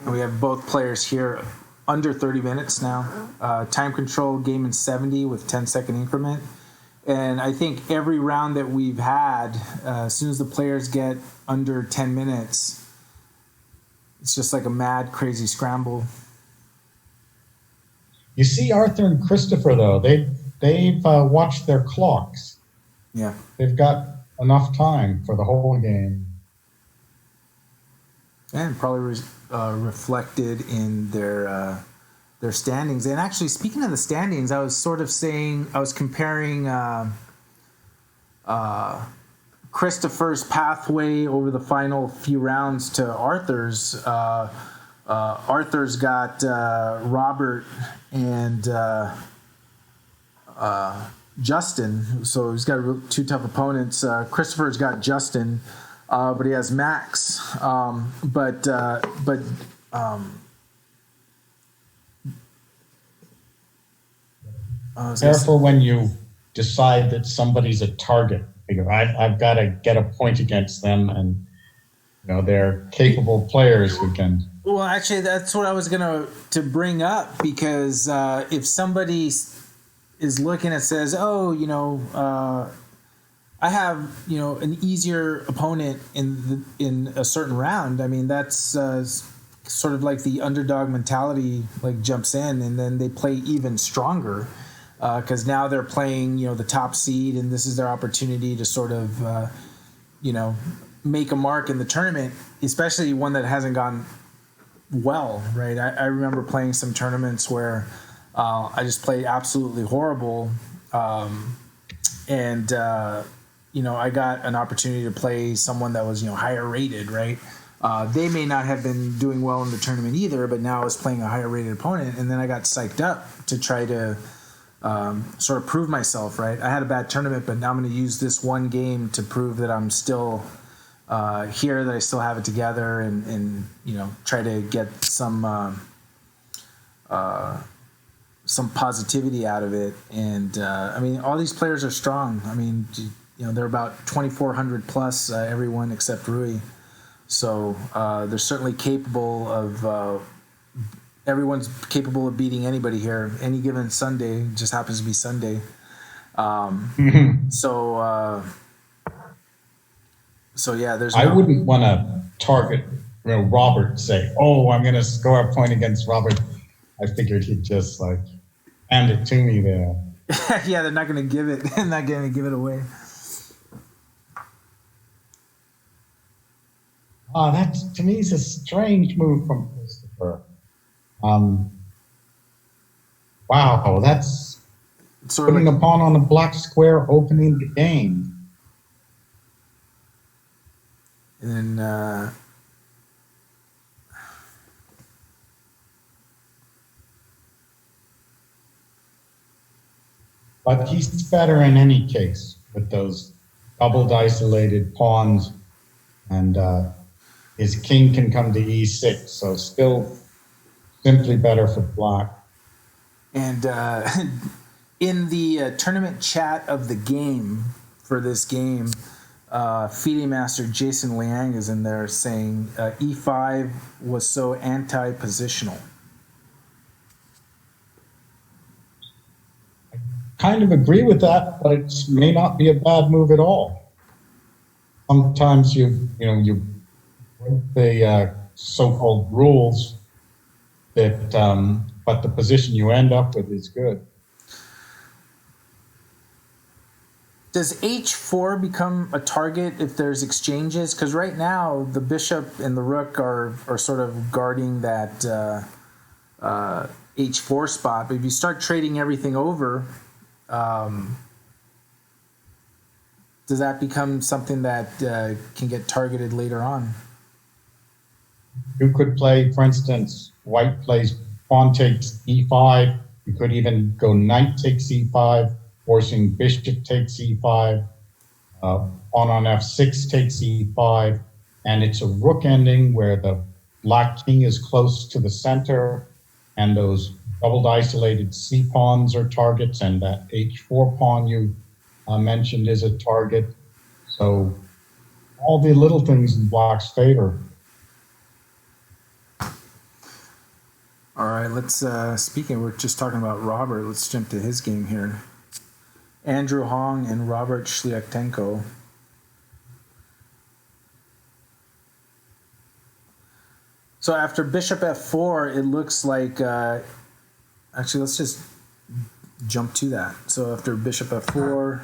And we have both players here under 30 minutes now. Time control game in 70 with 10-second increment. And I think every round that we've had, as soon as the players get under 10 minutes, it's just like a mad, crazy scramble. You see Arthur and Christopher, though, they've watched their clocks. Yeah. They've got enough time for the whole game. And probably reflected in their standings. And actually, speaking of the standings, I was sort of saying, I was comparing Christopher's pathway over the final few rounds to Arthur's. Arthur's got Robert and Justin, so he's got two tough opponents. Christopher's got Justin, but he has Max. Careful when you decide that somebody's a target, because I've got to get a point against them, and they're capable players who can. Well, actually, that's what I was gonna bring up, because if somebody is looking and says, "Oh, I have an easier opponent in a certain round," I mean, that's sort of like the underdog mentality jumps in, and then they play even stronger because now they're playing the top seed, and this is their opportunity to sort of make a mark in the tournament, especially one that hasn't gone well, right? I remember playing some tournaments where I just played absolutely horrible, and I got an opportunity to play someone that was higher rated, right? They may not have been doing well in the tournament either, but now I was playing a higher rated opponent, and then I got psyched up to try to sort of prove myself, right? I had a bad tournament, but now I'm going to use this one game to prove that I'm still here, that I still have it together, and try to get some positivity out of it. And I mean, all these players are strong. I mean, they're about 2,400 plus, everyone except Rui. So they're certainly capable of. Everyone's capable of beating anybody here. Any given Sunday, just happens to be Sunday. So yeah, there's. I wouldn't want to target Robert. Say, "Oh, I'm going to score a point against Robert." I figured he'd just hand it to me there. Yeah, they're not going to give it. They're not going to give it away. That to me is a strange move from Christopher. Wow, that's sort of putting a pawn on a black square, opening the game. And then but he's better in any case with those doubled isolated pawns, and his king can come to e6, so still simply better for black. And in the tournament chat of the game for this game, FIDE Master Jason Liang is in there saying E5 was so anti-positional. Kind of agree with that, but it may not be a bad move at all. Sometimes you break the so-called rules that, but the position you end up with is good. Does H4 become a target if there's exchanges? Because right now the bishop and the rook are sort of guarding that H4 spot. But if you start trading everything over, does that become something that can get targeted later on? You could play, for instance, white plays pawn takes e5. You could even go knight takes e5, forcing bishop takes e5. Pawn on f6 takes e5. And it's a rook ending where the black king is close to the center, and those doubled isolated c pawns are targets, and that h4 pawn you mentioned is a target. So all the little things in black's favor. All right, let's, speaking, we're just talking about Robert, let's jump to his game here. Andrew Hong and Robert Shliaktenko. So after bishop f4, it looks like, actually, let's just jump to that. So after bishop f4,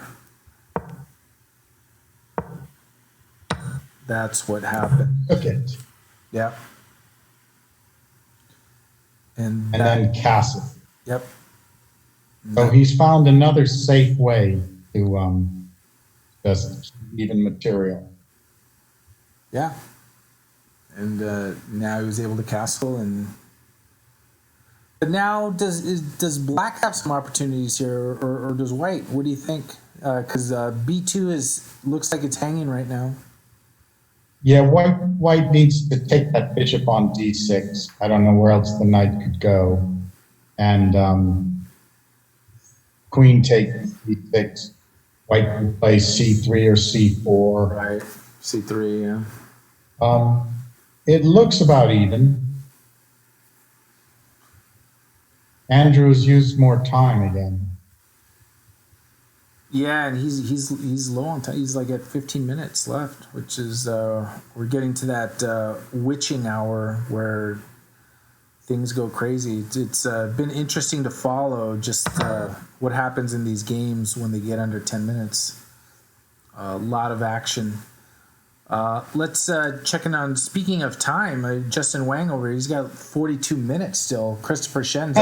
that's what happened. Okay. Yeah. And then castle. Yep. So he's found another safe way to just even material. Yeah. And now he was able to castle, but now does black have some opportunities here, or does white? What do you think? Because b2 looks like it's hanging right now. Yeah, white needs to take that bishop on d6. I don't know where else the knight could go, and queen takes d6. White can play c3 or c4. Right, c3. Yeah. It looks about even. Andrew's used more time again. Yeah, and he's low on time. He's like at 15 minutes left, which is we're getting to that witching hour where things go crazy. It's been interesting to follow just what happens in these games when they get under 10 minutes. A lot of action. Let's check in on, speaking of time, Justin Wang over here, he's got 42 minutes still. Christopher Shen's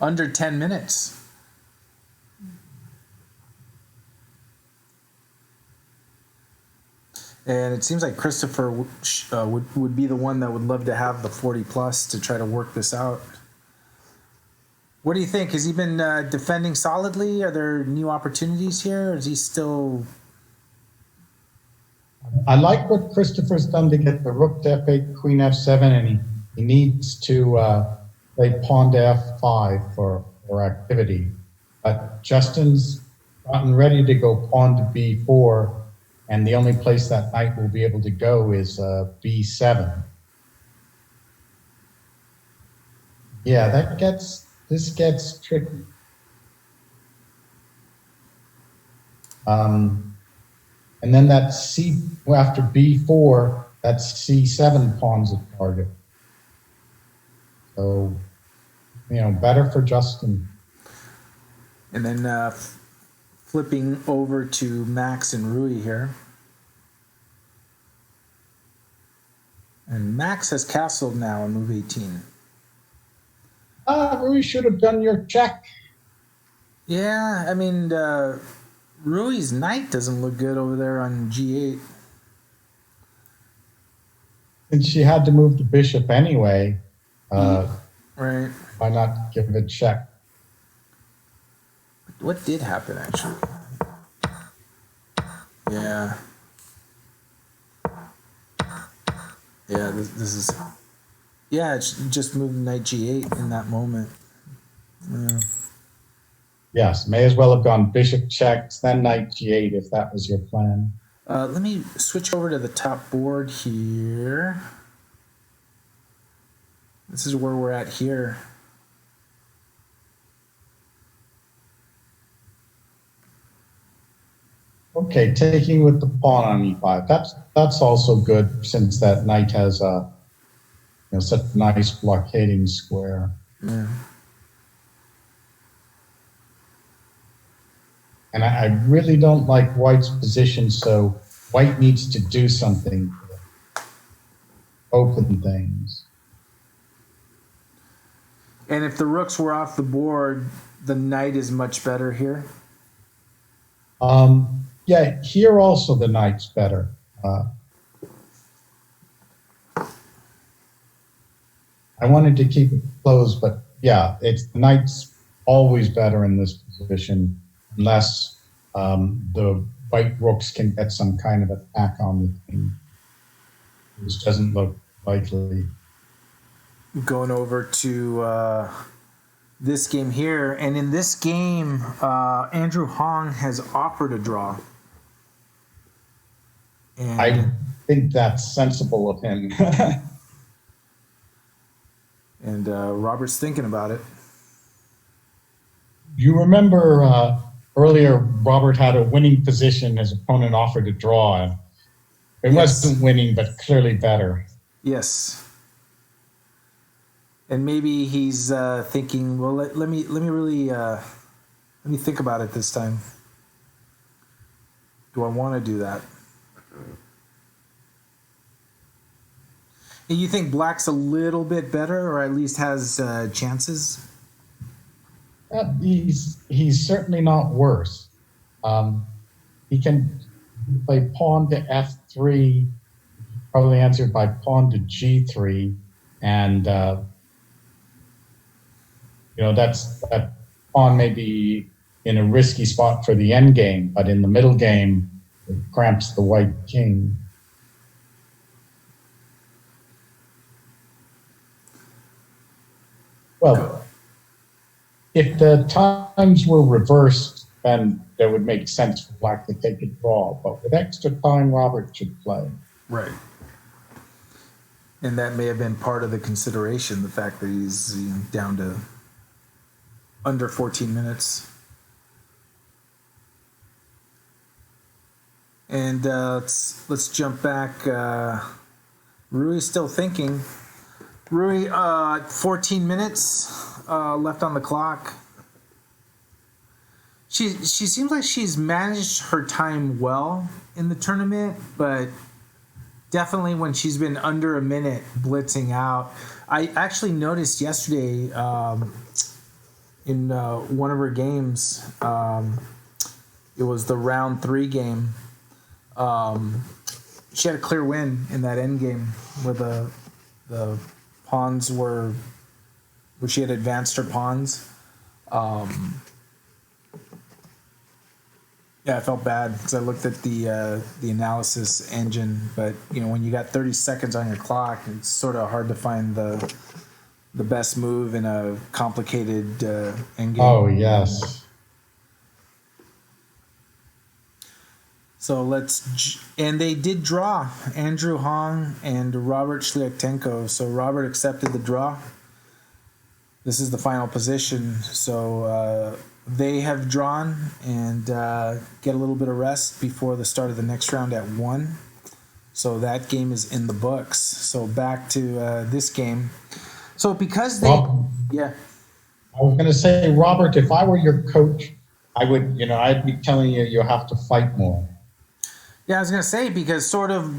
under 10 minutes. And it seems like Christopher would be the one that would love to have the 40 plus to try to work this out. What do you think? Has he been defending solidly? Are there new opportunities here? Or is he still... I like what Christopher's done to get the rook to f8, queen f7, and he needs to play pawn to f5 for activity. But Justin's gotten ready to go pawn to b4, and the only place that knight will be able to go is b7. Yeah, this gets tricky. And then that after b4, that's c7 pawn's a target. So, better for Justin. And then flipping over to Max and Rui here. And Max has castled now on move 18. Rui should have done your check. Yeah, I mean, Rui's knight doesn't look good over there on g8. And she had to move the bishop anyway. Right. Why not give it a check? What did happen, actually? Yeah. Yeah, this is... Yeah, it's just moved knight g8 in that moment. Yeah. Yes, may as well have gone bishop checks, then knight g8 if that was your plan. Let me switch over to the top board here. This is where we're at here. Okay, taking with the pawn on e5. That's also good since that knight has such a nice blockading square. Yeah. And I really don't like white's position, so white needs to do something to open things. And if the rooks were off the board, the knight is much better here. Yeah, here also the knight's better. I wanted to keep it closed, but yeah, it's the knight's always better in this position unless the white rooks can get some kind of attack on the king, which doesn't look likely. Going over to this game here, and in this game, Andrew Hong has offered a draw. And I think that's sensible of him. And Robert's thinking about it. You remember earlier, Robert had a winning position. His opponent offered a draw. It wasn't winning, but clearly better. Yes. And maybe he's thinking, well, let me really let me think about it this time. Do I want to do that? And you think Black's a little bit better, or at least has chances? He's certainly not worse. He can play pawn to f3, probably answered by pawn to g3, and that pawn may be in a risky spot for the end game, but in the middle game, it cramps the white king. Well, if the times were reversed, then that would make sense for Black to take a draw. But with extra time, Robert should play. Right. And that may have been part of the consideration, the fact that he's down to under 14 minutes. And let's jump back. Rui's still thinking. Rui, 14 minutes left on the clock. She seems like she's managed her time well in the tournament, but definitely when she's been under a minute blitzing out. I actually noticed yesterday in one of her games, it was the round 3 game. She had a clear win in that end game where the pawns where she had advanced her pawns. Yeah, I felt bad because I looked at the analysis engine, but when you got 30 seconds on your clock, it's sort of hard to find the best move in a complicated endgame. Oh yes. So and they did draw, Andrew Hong and Robert Shliaktenko. So Robert accepted the draw. This is the final position. So they have drawn and get a little bit of rest before the start of the next round at 1. So that game is in the books. So back to this game. So because they, yeah. I was going to say, Robert, if I were your coach, I would, I'd be telling you have to fight more. Yeah, I was going to say, because sort of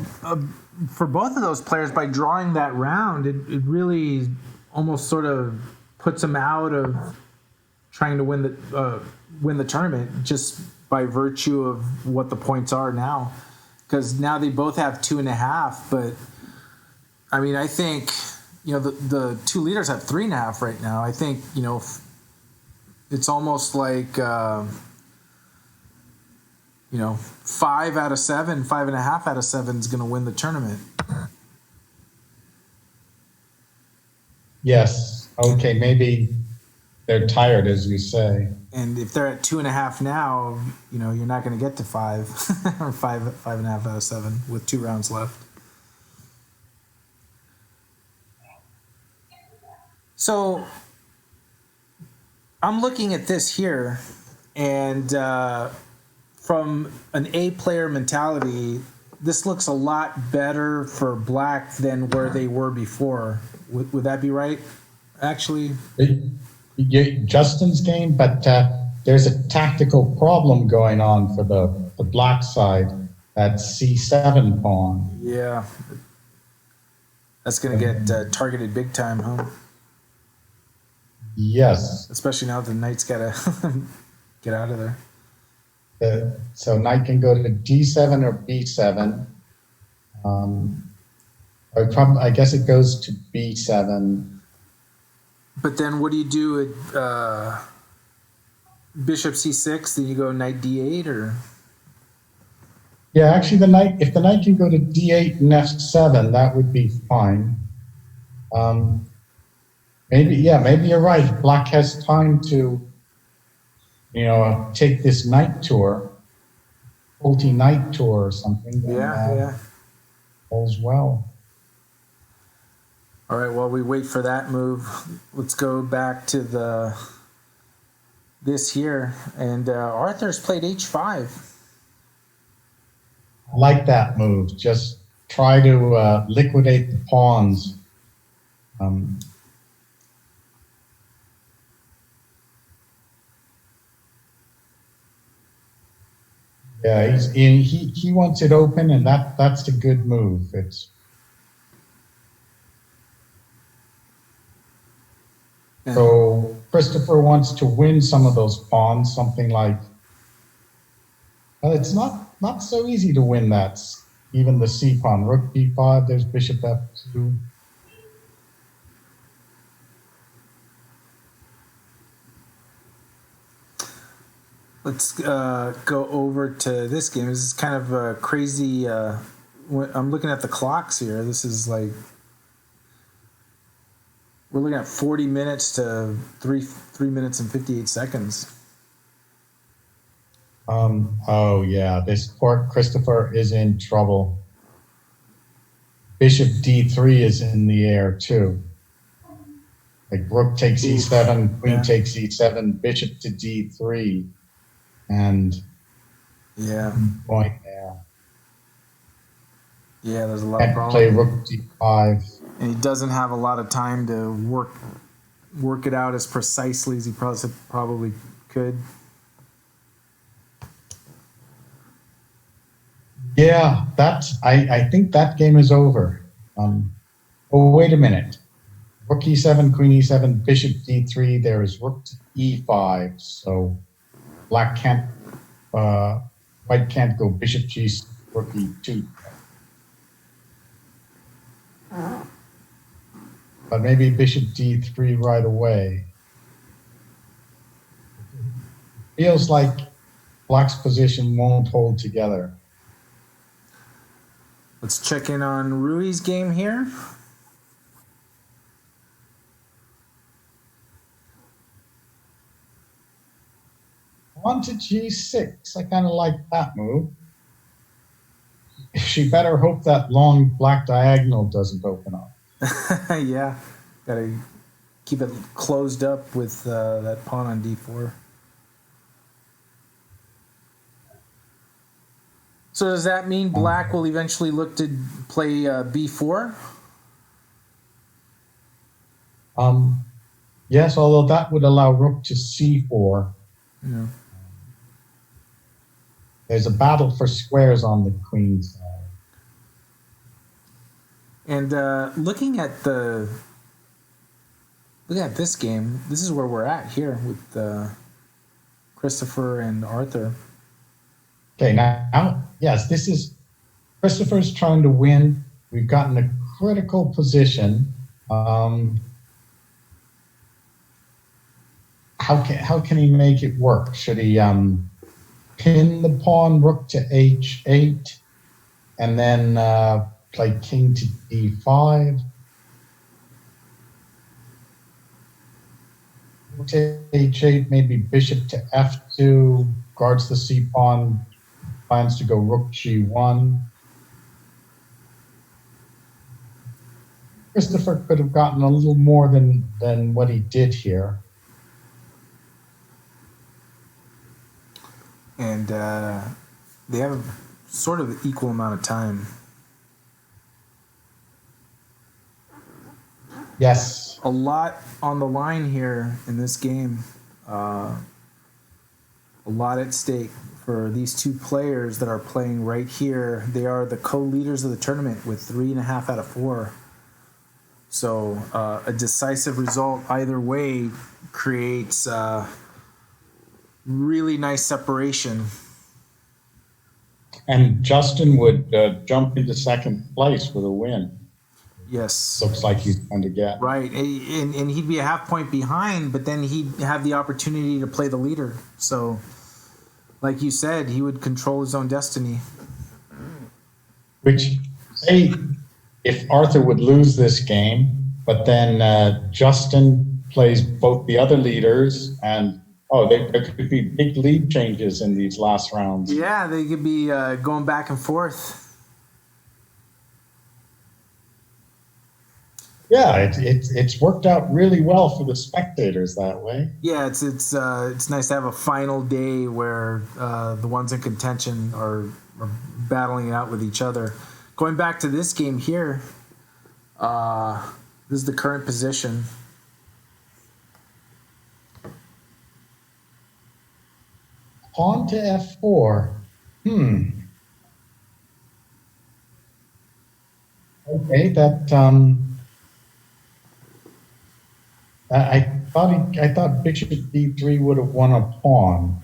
for both of those players, by drawing that round, it really almost sort of puts them out of trying to win the tournament just by virtue of what the points are now. Because now they both have 2.5, but I mean, I think, the two leaders have 3.5 right now. I think, it's almost like, 5 out of 7, 5.5 out of 7 is going to win the tournament. Yes. Okay. Maybe they're tired, as you say. And if they're at 2.5 now, you're not going to get to 5 or 5.5 out of 7 with 2 rounds left. So I'm looking at this here, and from an A-player mentality, this looks a lot better for Black than where they were before. Would that be right, actually? Justin's game, but there's a tactical problem going on for the Black side. That C7 pawn. Yeah. That's going to get targeted big time, huh? Yes. Especially now the knight's got to get out of there. So knight can go to D7 or B7. I guess it goes to B7. But then what do you do at bishop c6? Then you go knight d8, or? Yeah, actually, if the knight can go to d8 and f7, that would be fine. Maybe you're right. Black has time to, take this knight tour, multi-knight tour or something. Yeah. All's well. All right, while we wait for that move, let's go back to this here. And Arthur's played h5. I like that move. Just try to liquidate the pawns. Yeah, he wants it open, and that's a good move. So Christopher wants to win some of those pawns, something like, well, it's not so easy to win that. Even the c pawn, rook b5, there's bishop f2. Let's go over to this game. This is kind of a crazy. I'm looking at the clocks here. This is like, we're looking at 40 minutes to 3 minutes and 58 seconds. Oh yeah, this poor Christopher is in trouble. Bishop d3 is in the air too. Like rook takes e7, queen takes e7, bishop to d3, and point there. Yeah, there's a lot of problems. Play rook d5. And he doesn't have a lot of time to work it out as precisely as he probably could. Yeah, I think that game is over. Oh, wait a minute. Rook e7, queen e7, bishop d3. There is rook to e5. So white can't go bishop g6, rook e2. But maybe bishop d3 right away. Feels like Black's position won't hold together. Let's check in on Rui's game here. On to g6. I kind of like that move. She better hope that long black diagonal doesn't open up. Yeah, gotta keep it closed up with that pawn on d4. So does that mean Black will eventually look to play b4? Yes, although that would allow rook to c4. Yeah. There's a battle for squares on the queen side. And looking at this game, this is where we're at here with Christopher and Arthur. Okay, now, yes, this is Christopher's trying to win. We've gotten a critical position. How can he make it work? Should he pin the pawn rook to h8 and then play king to d5? Rook to h8, maybe bishop to f2, guards the c pawn, plans to go rook g1. Christopher could have gotten a little more than what he did here. And they have a sort of equal amount of time. Yes. A lot on the line here in this game. A lot at stake for these two players that are playing right here. They are the co-leaders of the tournament with 3.5 out of 4. So a decisive result either way creates really nice separation. And Justin would jump into second place with a win. Yes. looks like he's going to get. Right, and he'd be a half point behind, but then he'd have the opportunity to play the leader. So, like you said, he would control his own destiny. Which, say, if Arthur would lose this game, but then Justin plays both the other leaders, and there could be big lead changes in these last rounds. Yeah, they could be going back and forth. Yeah, it's worked out really well for the spectators that way. Yeah, it's nice to have a final day where the ones in contention are battling it out with each other. Going back to this game here, this is the current position. Pawn to f4. Okay, that I thought bishop d3 would have won a pawn,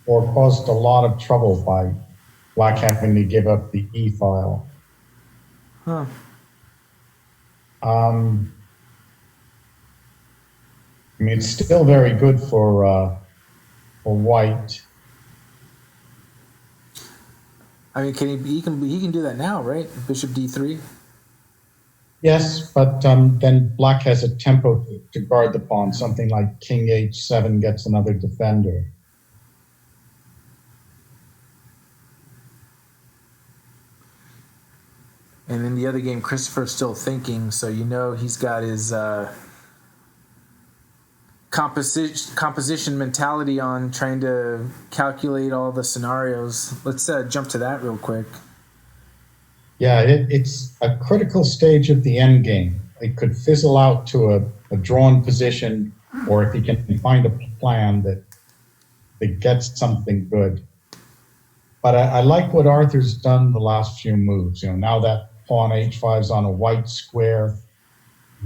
or caused a lot of trouble by Black having to give up the e file. Huh. I mean, it's still very good for White. I mean, he can do that now, right? Bishop d3. Yes, but then Black has a tempo to guard the pawn. Something like king h7 gets another defender. And in the other game, Christopher's still thinking, so he's got his composition mentality on, trying to calculate all the scenarios. Let's jump to that real quick. Yeah, it's a critical stage of the end game. It could fizzle out to a drawn position, or if he can find a plan that gets something good. But I like what Arthur's done the last few moves. Now that pawn h5 is on a white square,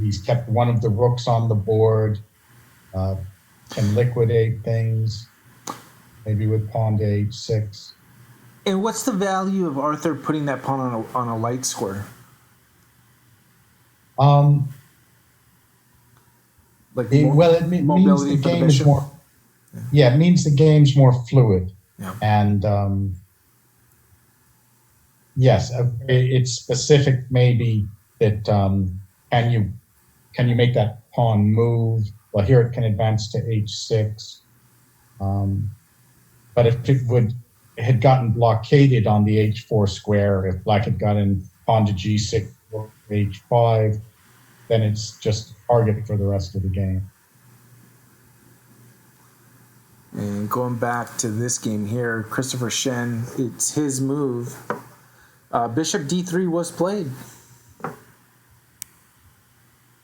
he's kept one of the rooks on the board, can liquidate things, maybe with pawn to h6. And what's the value of Arthur putting that pawn on a light square? It means the game is more. Yeah, it means the game's more fluid. Yeah. And yes, it's specific maybe that can you make that pawn move? Well, here it can advance to h6. But if it had gotten blockaded on the h4 square, if Black had gotten pawn to g6 or h5, then it's just a target for the rest of the game. And going back to this game here, Christopher Shen, it's his move. Bishop d3 was played.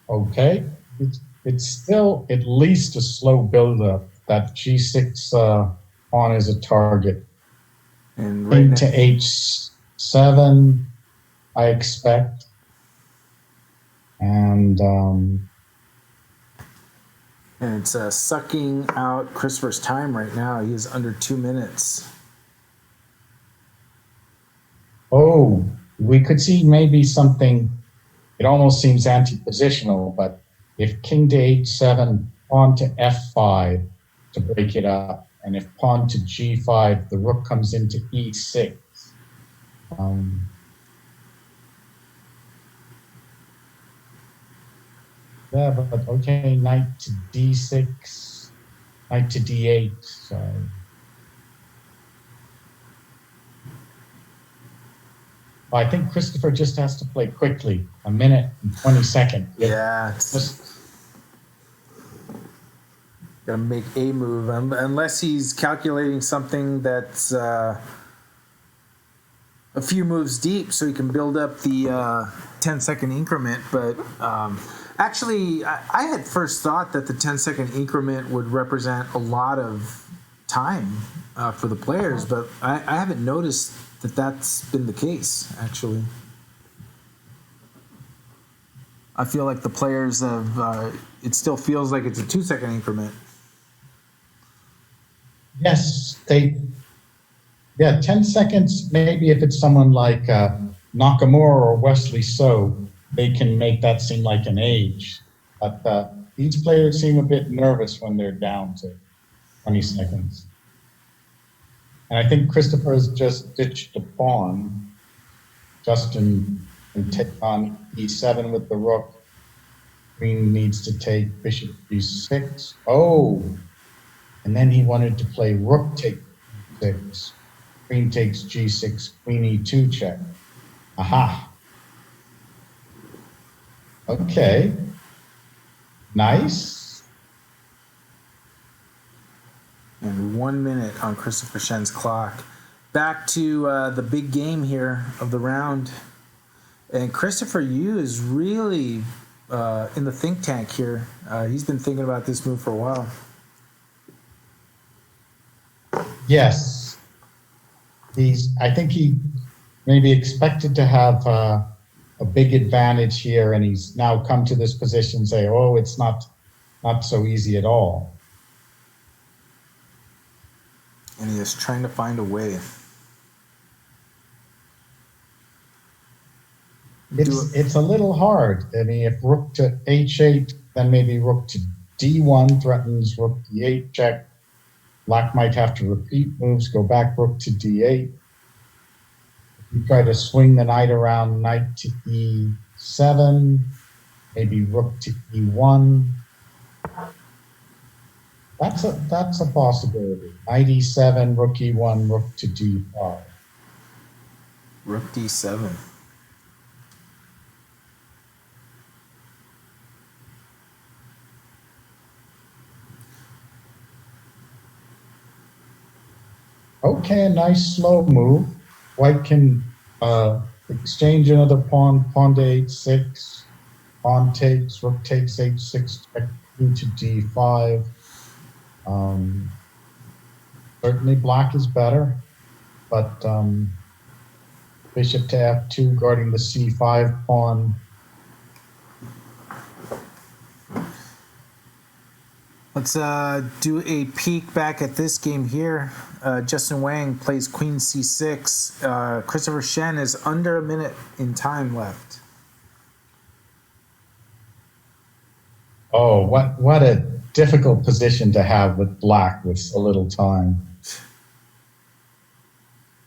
Okay. It's still at least a slow build-up. That g6 pawn is a target. And right into h7, I expect. And it's sucking out Christopher's time right now. He is under 2 minutes. We could see maybe something. It almost seems anti-positional, but if king to h7, pawn to f5 to break it up, and if pawn to g5, the rook comes into e6. Yeah, but okay, knight to d6, knight to d8. So. I think Christopher just has to play quickly, a minute and 20 seconds. Yeah, gotta make a move, unless he's calculating something that's a few moves deep, so he can build up the 10-second increment. But actually, I had first thought that the 10-second increment would represent a lot of time for the players, but I haven't noticed that's been the case, actually. I feel like the players have, it still feels like it's a 2-second increment. Yes, Yeah, 10 seconds, maybe if it's someone like Nakamura or Wesley So, they can make that seem like an age. But these players seem a bit nervous when they're down to 20 seconds. And I think Christopher has just ditched a pawn. Justin can take on e7 with the rook. Queen needs to take bishop b6. Oh, and then he wanted to play rook take 6. Queen takes g6, queen e2 check. Aha. Okay. Nice. And 1 minute on Christopher Shen's clock. Back to the big game here of the round. And Christopher Yu is really in the think tank here. He's been thinking about this move for a while. Yes. I think he maybe expected to have a big advantage here, and he's now come to this position and say, oh, it's not so easy at all. And he is trying to find a way. It's a little hard. I mean, if rook to h8, then maybe rook to d1 threatens rook d8 check. Black might have to repeat moves, go back rook to d8. You try to swing the knight around, knight to e7, maybe rook to e1. That's a possibility. Knight e7, rook e1, rook to d5. Rook d7. Okay, a nice slow move. White can exchange another pawn, pawn to h6, pawn takes, rook takes h6, check into d5. Certainly black is better, but bishop to f2 guarding the c5 pawn. Let's do a peek back at this game here. Justin Wang plays queen c6. Christopher Shen is under a minute in time left. Oh, what a difficult position to have with black with so little time.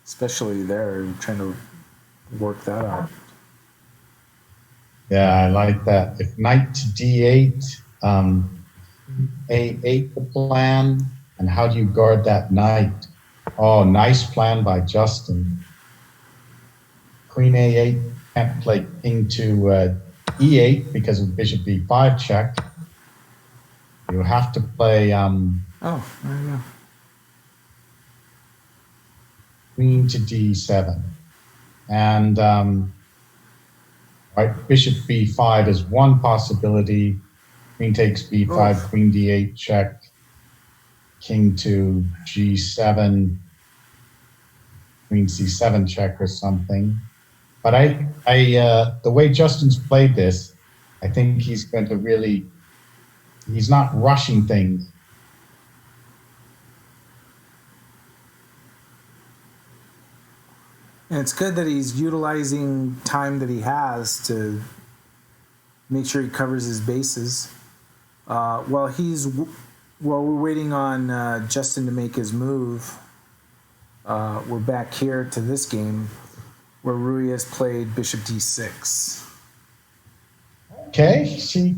Especially there, trying to work that out. Yeah, I like that. If knight to d8, a8 the plan, and how do you guard that knight? Oh, nice plan by Justin. Queen a8, can't play king to e8 because of bishop b5 check. You have to play oh, there you go. queen to d7. And right, bishop b5 is one possibility. Queen takes b5, queen d8 check, king to g7, queen c7 check or something. But the way Justin's played this, I think he's going to really, he's not rushing things. And it's good that he's utilizing time that he has to make sure he covers his bases. While we're waiting on Justin to make his move, we're back here to this game where Rui has played bishop d6. Okay, she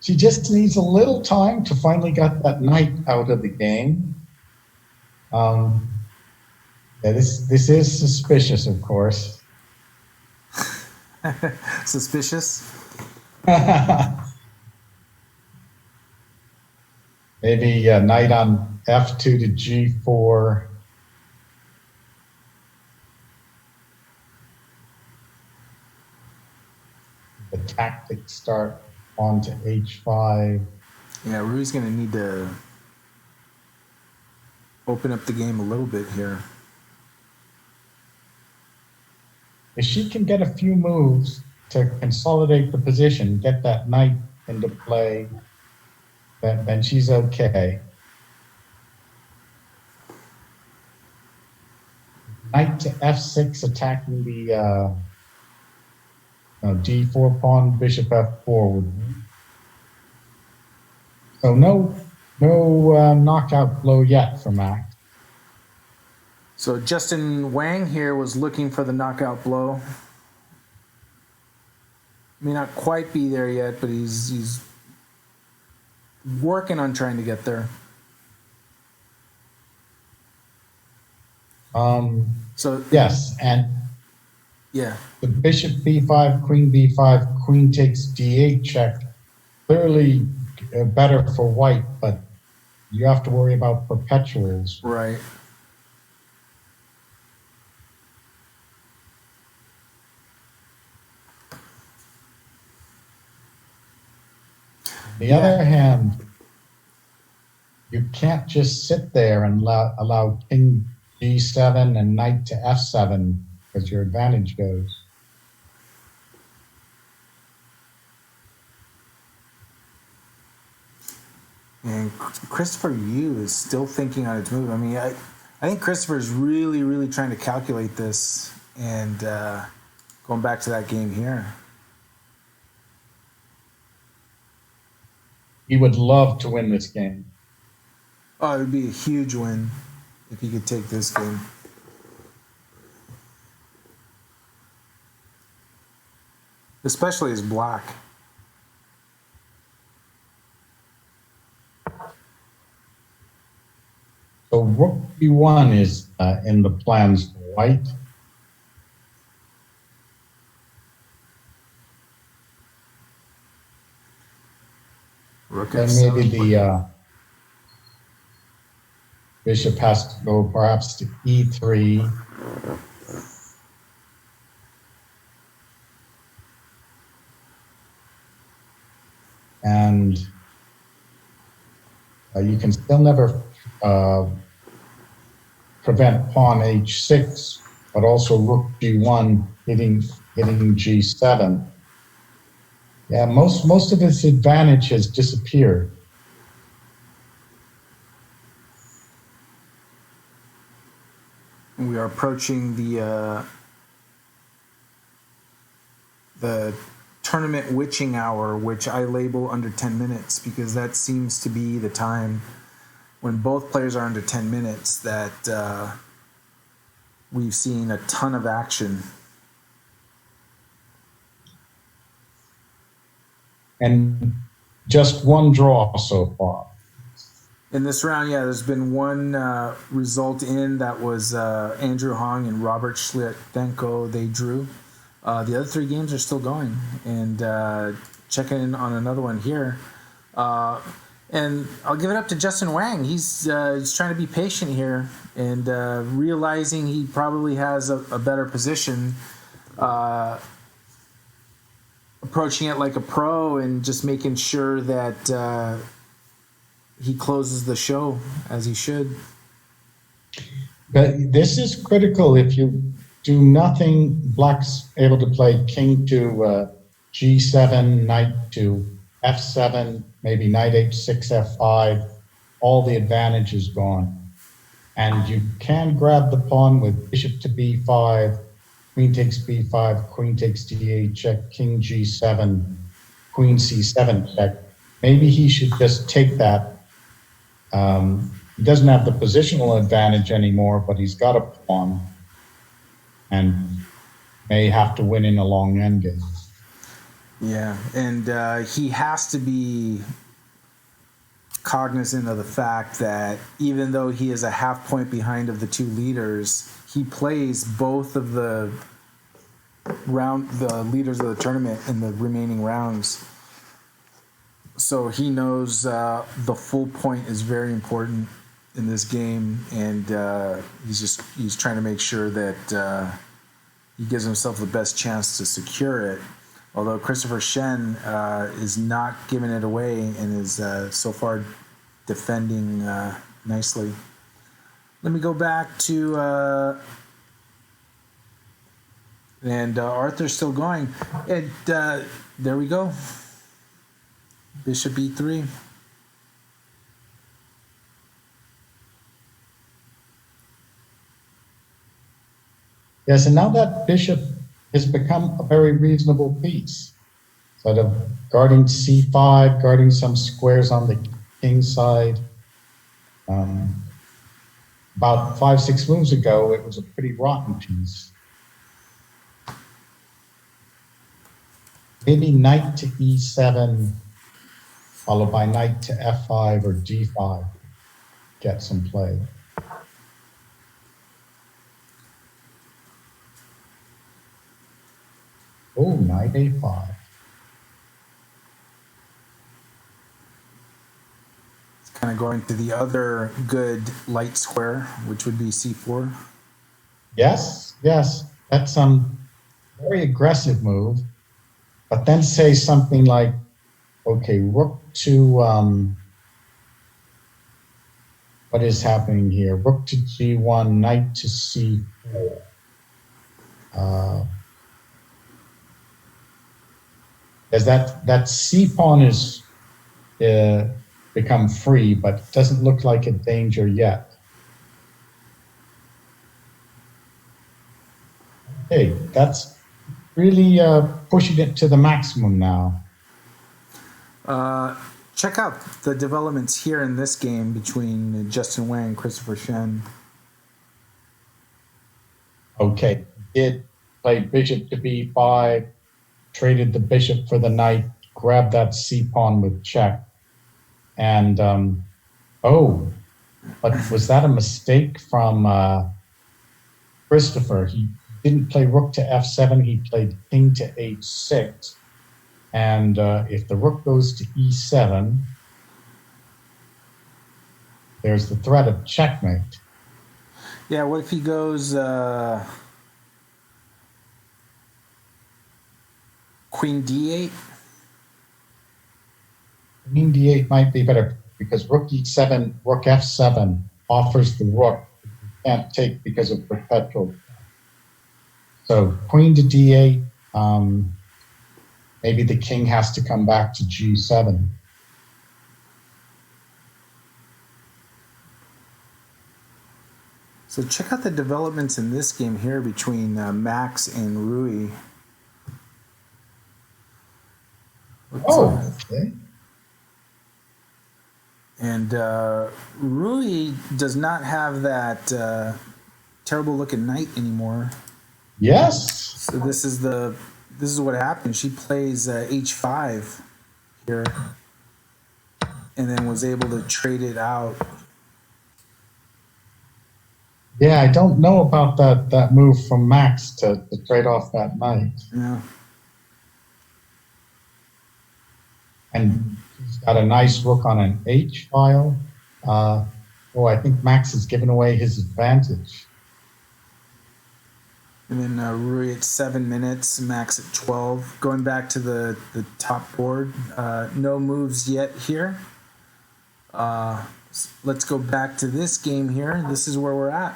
just needs a little time to finally get that knight out of the game. Yeah, this is suspicious, of course. Suspicious? Maybe knight on f2 to g4. The tactics start on to h5. Yeah, Rui's going to need to open up the game a little bit here. If she can get a few moves to consolidate the position, get that knight into play, then she's okay. knight to f6, attacking the d4 pawn, bishop f4 would. So no knockout blow yet for Max. So Justin Wang here was looking for the knockout blow. May not quite be there yet, but he's working on trying to get there. So yes, and yeah, the bishop b5, queen b5, queen takes d8 check. Clearly better for white, but you have to worry about perpetuals. right. On the other hand, you can't just sit there and allow king g7 and knight to f7 because your advantage goes. And Christopher Yu is still thinking on his move. I mean, I think Christopher is really, really trying to calculate this and going back to that game here. He would love to win this game. Oh, it would be a huge win if he could take this game. Especially as black. So rook b1 is in the plans for white. Rook And f7. maybe the bishop has to go perhaps to e3. And you can still never prevent pawn h6, but also rook g1 hitting g7. Yeah, most of its advantage has disappeared. We are approaching the tournament witching hour, which I label under 10 minutes because that seems to be the time when both players are under 10 minutes that we've seen a ton of action. And just one draw so far. In this round, yeah, there's been one result in that was Andrew Hong and Robert Schlittenko. They drew. The other three games are still going. And checking in on another one here. And I'll give it up to Justin Wang. He's trying to be patient here and realizing he probably has a better position. Approaching it like a pro and just making sure that he closes the show as he should. But this is critical. If you do nothing, black's able to play king to g7, knight to f7, maybe knight h6, f5. All the advantage is gone. And you can grab the pawn with bishop to b5, queen takes b5, queen takes d8 check, king g7, queen c7 check. Maybe he should just take that. He doesn't have the positional advantage anymore, but he's got a pawn and may have to win in a long endgame. Yeah, and he has to be cognizant of the fact that even though he is a half point behind of the two leaders, he plays both of the leaders of the tournament in the remaining rounds. So he knows the full point is very important in this game, and he's trying to make sure that he gives himself the best chance to secure it. Although Christopher Shen is not giving it away and is so far defending nicely. Let me go back to and Arthur's still going. And there we go. Bishop e3. Yes, and now that bishop has become a very reasonable piece. Sort of guarding c5, guarding some squares on the king side. About 5-6 moves ago, it was a pretty rotten piece. Maybe knight to e7, followed by knight to f5 or g5, get some play. Oh, knight a5. It's kind of going to the other good light square, which would be c4. Yes, that's very aggressive move. But then say something like, okay, rook to, what is happening here? Rook to g1, knight to c4. As that c pawn is become free, but doesn't look like a danger yet. Okay, that's really pushing it to the maximum now. Check out the developments here in this game between Justin Wang and Christopher Shen. Okay, did play bishop to b5, traded the bishop for the knight, grabbed that c-pawn with check. And, but was that a mistake from Christopher? He didn't play rook to f7, he played king to h6. And if the rook goes to e7, there's the threat of checkmate. Yeah, what if he goes queen d8? Queen d8 might be better because rook e7, rook f7 offers the rook you can't take because of perpetual. So queen to d8, maybe the king has to come back to g7. So check out the developments in this game here between Max and Rui. Okay. And Rui does not have that terrible looking knight anymore. Yes. So this is what happened. She plays h5 here, and then was able to trade it out. Yeah, I don't know about that move from Max to trade off that knight. Yeah. And he's got a nice rook on an H file. I think Max has given away his advantage. And then Rui at 7 minutes, Max at 12. Going back to the top board, no moves yet here. Let's go back to this game here. This is where we're at.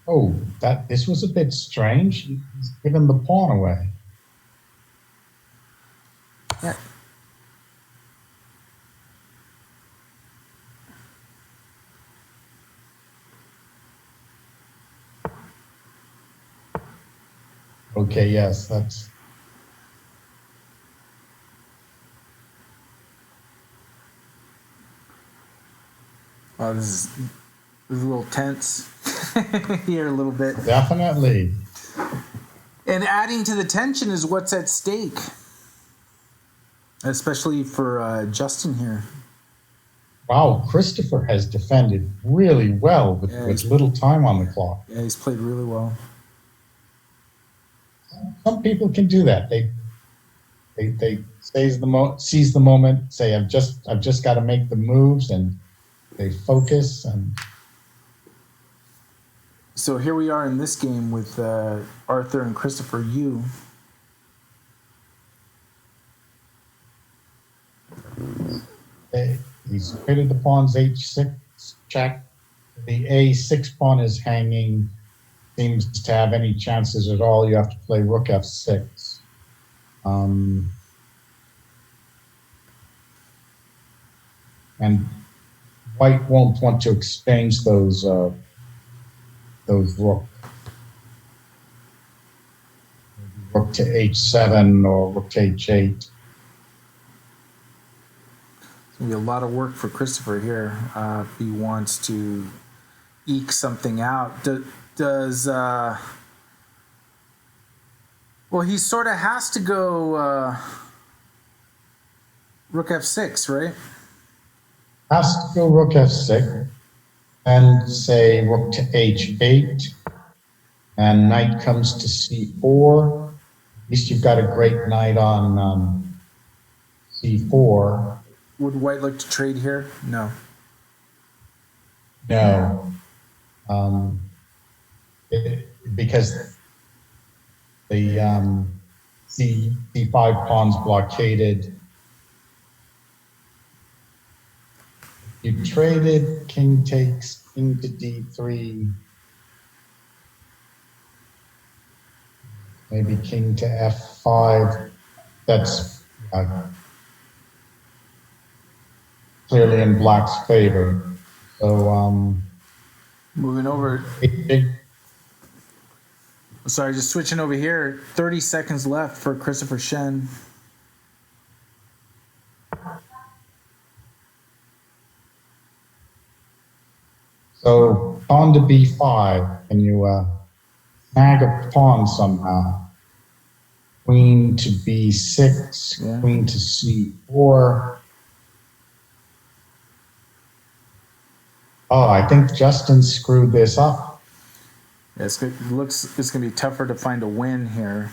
Oh, this was a bit strange. He's given the pawn away. Yeah. Okay, yes, that's... This is a little tense here a little bit. Definitely. And adding to the tension is what's at stake. Especially for Justin here. Wow, Christopher has defended really well with little time on the clock. Yeah, he's played really well. Some people can do that. They seize the moment, say I've just got to make the moves, and they focus. And so here we are in this game with Arthur and Christopher Yu. He's created the pawns h6 check. The a6 pawn is hanging. Seems to have any chances at all. You have to play rook f6. And white won't want to exchange those rook. Rook to h7 or rook to h8. It's gonna be a lot of work for Christopher here if he wants to eke something out. Does well, he sort of has to go rook f6, right? Has to go rook f6 and say rook to h8 and knight comes to c4. At least you've got a great knight on c4. Would white look to trade here? No. No. Because the c5 pawn's blockaded. You traded, king takes, king to d3. Maybe king to f5. That's clearly in black's favor. So moving over. Sorry, just switching over here. 30 seconds left for Christopher Shen. So pawn to b5, and you snag a pawn somehow. Queen to b6, Yeah. queen to c4. Oh, I think Justin screwed this up. Yeah, it's going to be tougher to find a win here.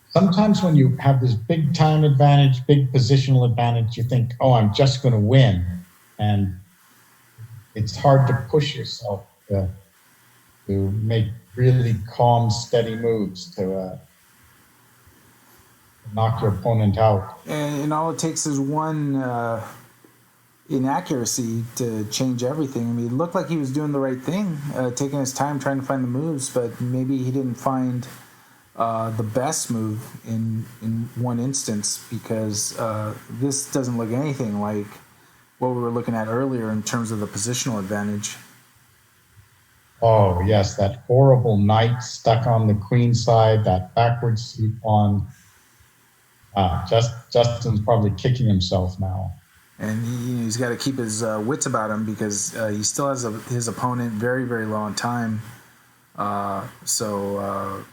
Sometimes when you have this big time advantage, big positional advantage, you think, oh, I'm just going to win. And it's hard to push yourself to make really calm, steady moves to knock your opponent out. And all it takes is one inaccuracy to change everything. I mean, it looked like he was doing the right thing, taking his time trying to find the moves, but maybe he didn't find the best move in one instance, because this doesn't look anything like what we were looking at earlier in terms of the positional advantage. Oh, yes, that horrible knight stuck on the queen side, that backward c pawn. Justin's probably kicking himself now. And he's got to keep his wits about him, because he still has his opponent very, very low on time. So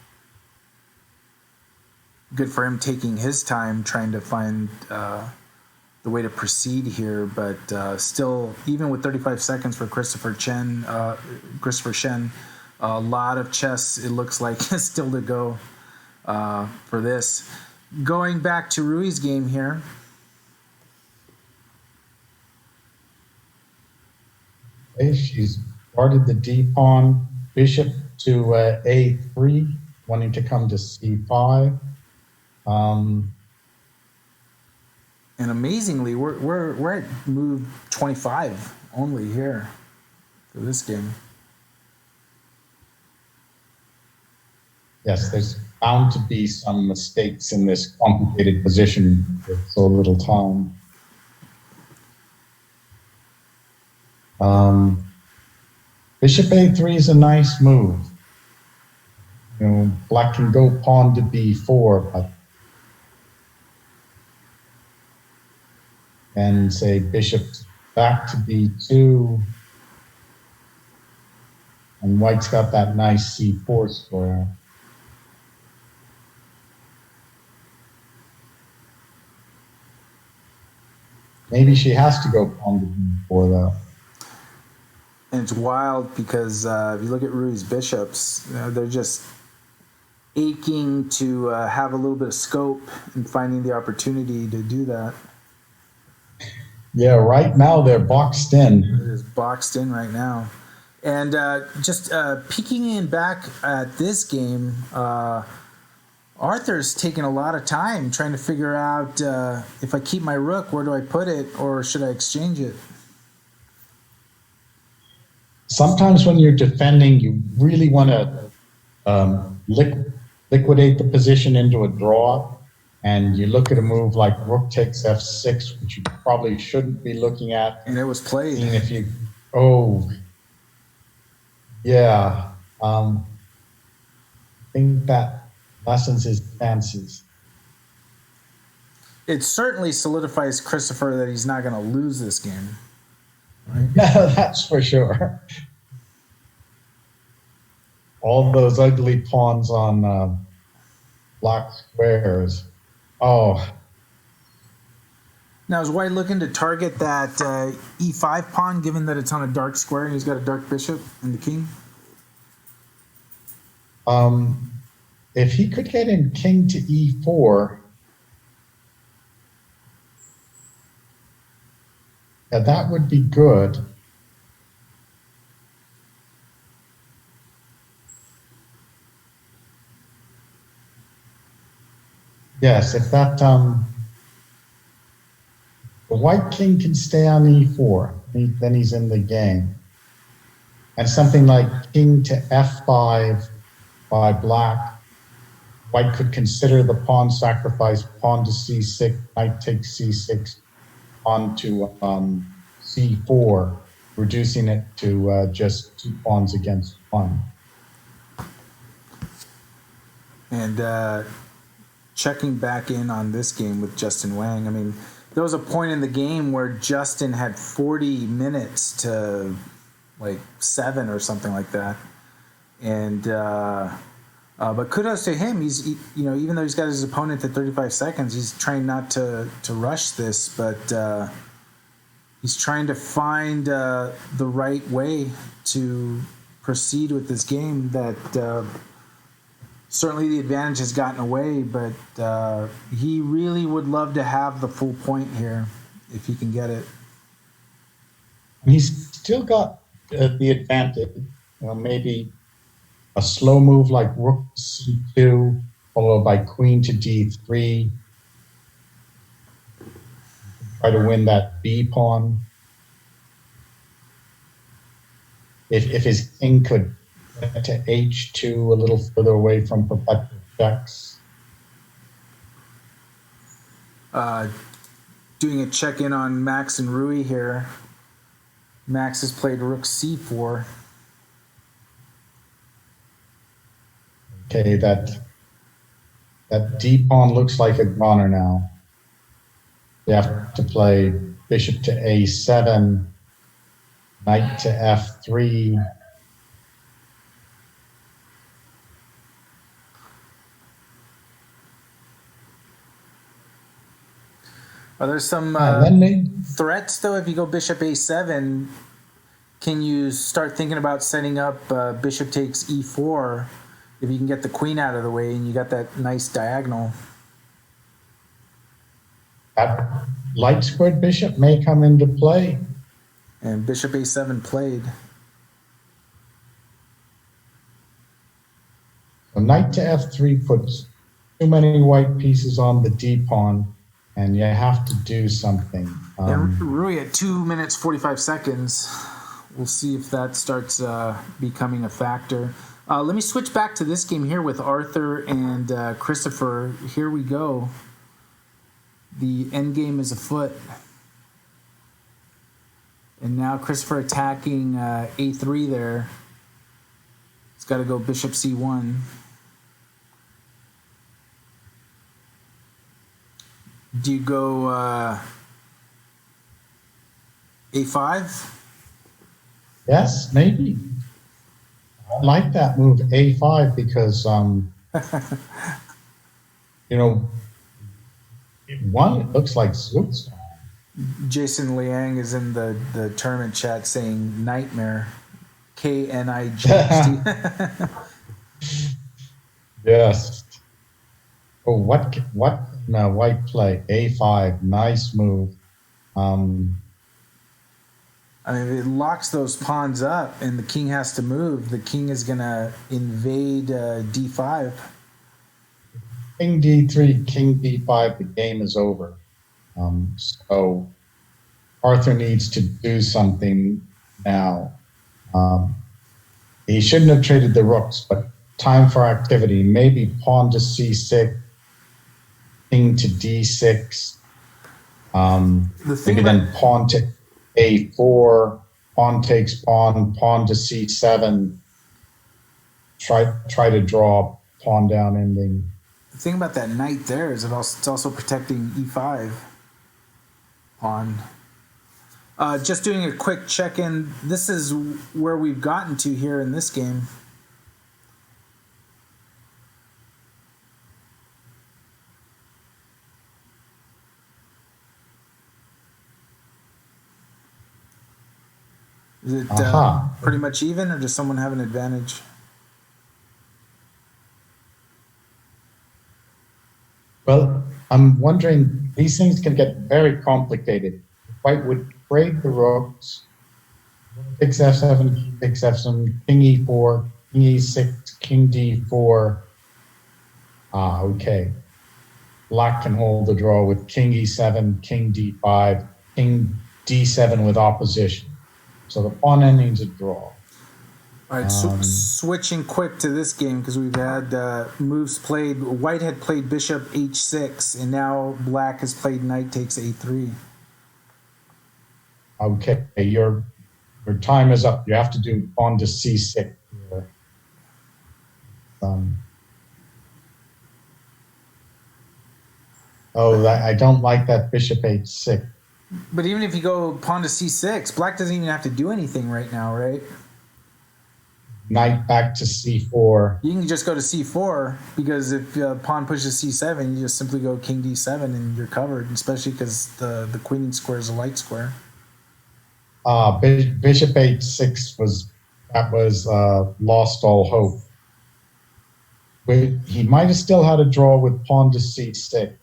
good for him taking his time trying to find the way to proceed here. But still, even with 35 seconds for Christopher Shen, a lot of chess, it looks like, still to go for this. Going back to Rui's game here. Okay, she's guarded the d pawn, bishop to a3, wanting to come to c5. And amazingly, we're at move 25 only here for this game. Yes, there's bound to be some mistakes in this complicated position with so little time. Bishop a3 is a nice move. You know, black can go pawn to b4, but and say bishop back to b2, and white's got that nice c4 square. Maybe she has to go pawn to b4 though. And it's wild because if you look at Rui's bishops, they're just aching to have a little bit of scope and finding the opportunity to do that. Yeah, right now they're boxed in. It is boxed in right now. And just peeking in back at this game, Arthur's taking a lot of time trying to figure out if I keep my rook, where do I put it, or should I exchange it? Sometimes when you're defending, you really want to liquidate the position into a draw. and you look at a move like rook takes f6, which you probably shouldn't be looking at. And it was played. Seeing if you, oh, yeah. I think that lessens his chances. It certainly solidifies Christopher that he's not going to lose this game. Right? Yeah, that's for sure. All those ugly pawns on black squares. Oh. Now, is White looking to target that e5 pawn, given that it's on a dark square and he's got a dark bishop and the king? If he could get in king to e4, yeah, that would be good. Yes, if that the white king can stay on e4, then he's in the game. And something like king to f5 by black, white could consider the pawn sacrifice, pawn to c6, knight takes c6, pawn to c4, reducing it to just 2 pawns against 1. And checking back in on this game with Justin Wang, I mean, there was a point in the game where Justin had 40 minutes to like 7 or something like that. And but kudos to him. Even though he's got his opponent at 35 seconds, he's trying not to rush this, but he's trying to find the right way to proceed with this game. That certainly the advantage has gotten away, but he really would love to have the full point here if he can get it. And he's still got the advantage. Maybe a slow move like rook c2, followed by queen to d3. Try to win that b pawn. If his king could get to h2 a little further away from perpetual checks. Doing a check-in on Max and Rui here. Max has played rook c4. Okay, that d pawn looks like a goner now. You have to play bishop to a7, knight to f3. There's some threats, though. If you go bishop a7, can you start thinking about setting up bishop takes e4 if you can get the queen out of the way and you got that nice diagonal? That light squared bishop may come into play. And bishop a7 played. So knight to f3 puts too many white pieces on the d pawn, and you have to do something. And Rui at 2 minutes 45 seconds. We'll see if that starts becoming a factor. Let me switch back to this game here with Arthur and Christopher. Here we go. The end game is afoot. And now Christopher attacking a3 there. He's got to go bishop c1. Do you go a5? Yes, maybe. I like that move, a5, because, it looks like Zook's. Jason Liang is in the tournament chat saying nightmare. KNIGHT. Yes. Oh, what no, white play? A5, nice move. I mean, if it locks those pawns up and the king has to move, the king is going to invade d5. King d3, king d5, the game is over. So Arthur needs to do something now. He shouldn't have traded the rooks, but time for activity. Maybe pawn to c6, king to d6. The thing Maybe then pawn to a4, pawn takes pawn, pawn to c7. Try to draw pawn down ending. The thing about that knight there is it's also protecting e5 pawn. Just doing a quick check-in. This is where we've gotten to here in this game. Is it pretty much even, or does someone have an advantage? Well, I'm wondering, these things can get very complicated. White would trade the rooks, takes f7, takes f7, king e4, king e6, king d4. Okay. Black can hold the draw with king e7, king d5, king d7 with opposition. So the pawn ending's a draw. All right, switching quick to this game because we've had moves played. White had played bishop h6, and now black has played knight takes a3. Okay, your time is up. You have to do pawn to c6. I don't like that bishop h6. But even if you go pawn to c6, black doesn't even have to do anything right now, right? Knight back to c4. You can just go to c4 because if pawn pushes c7, you just simply go king d7 and you're covered, especially because the queen square is a light square. Bishop h6 was lost all hope. But he might have still had a draw with pawn to c6.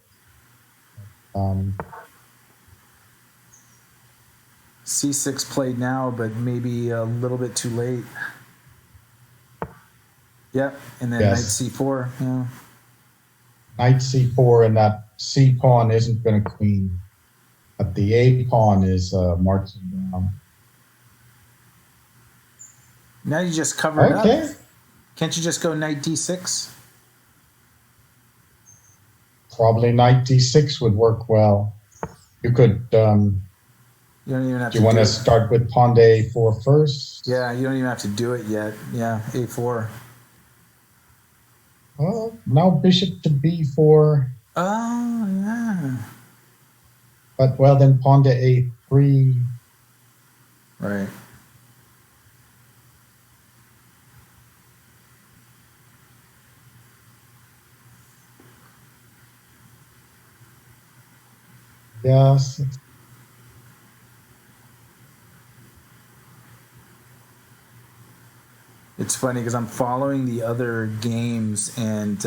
C6 played now, but maybe a little bit too late. Yep, and then yes. knight c4. Yeah. Knight c4, and that c pawn isn't going to queen, but the a pawn is marching down. Now you just cover it up. Can't you just go knight d6? Probably knight d6 would work well. You could. You don't even have do you want to start with pawn to a4 first? Yeah, you don't even have to do it yet. Yeah, a4. Well, now bishop to b4. Oh, yeah. But, well, then pawn to a3. Right. Yes. It's funny because I'm following the other games, and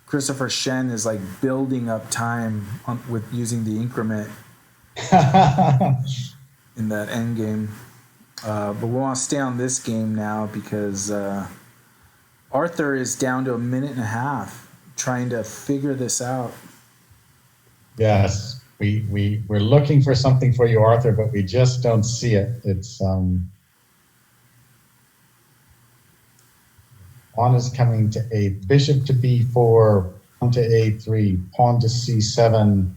Christopher Shen is like building up time with using the increment in that end game. But we want to stay on this game now because Arthur is down to a minute and a half trying to figure this out. Yes, we're looking for something for you, Arthur, but we just don't see it. It's pawn is coming to a bishop to b4, pawn to a3, pawn to c7,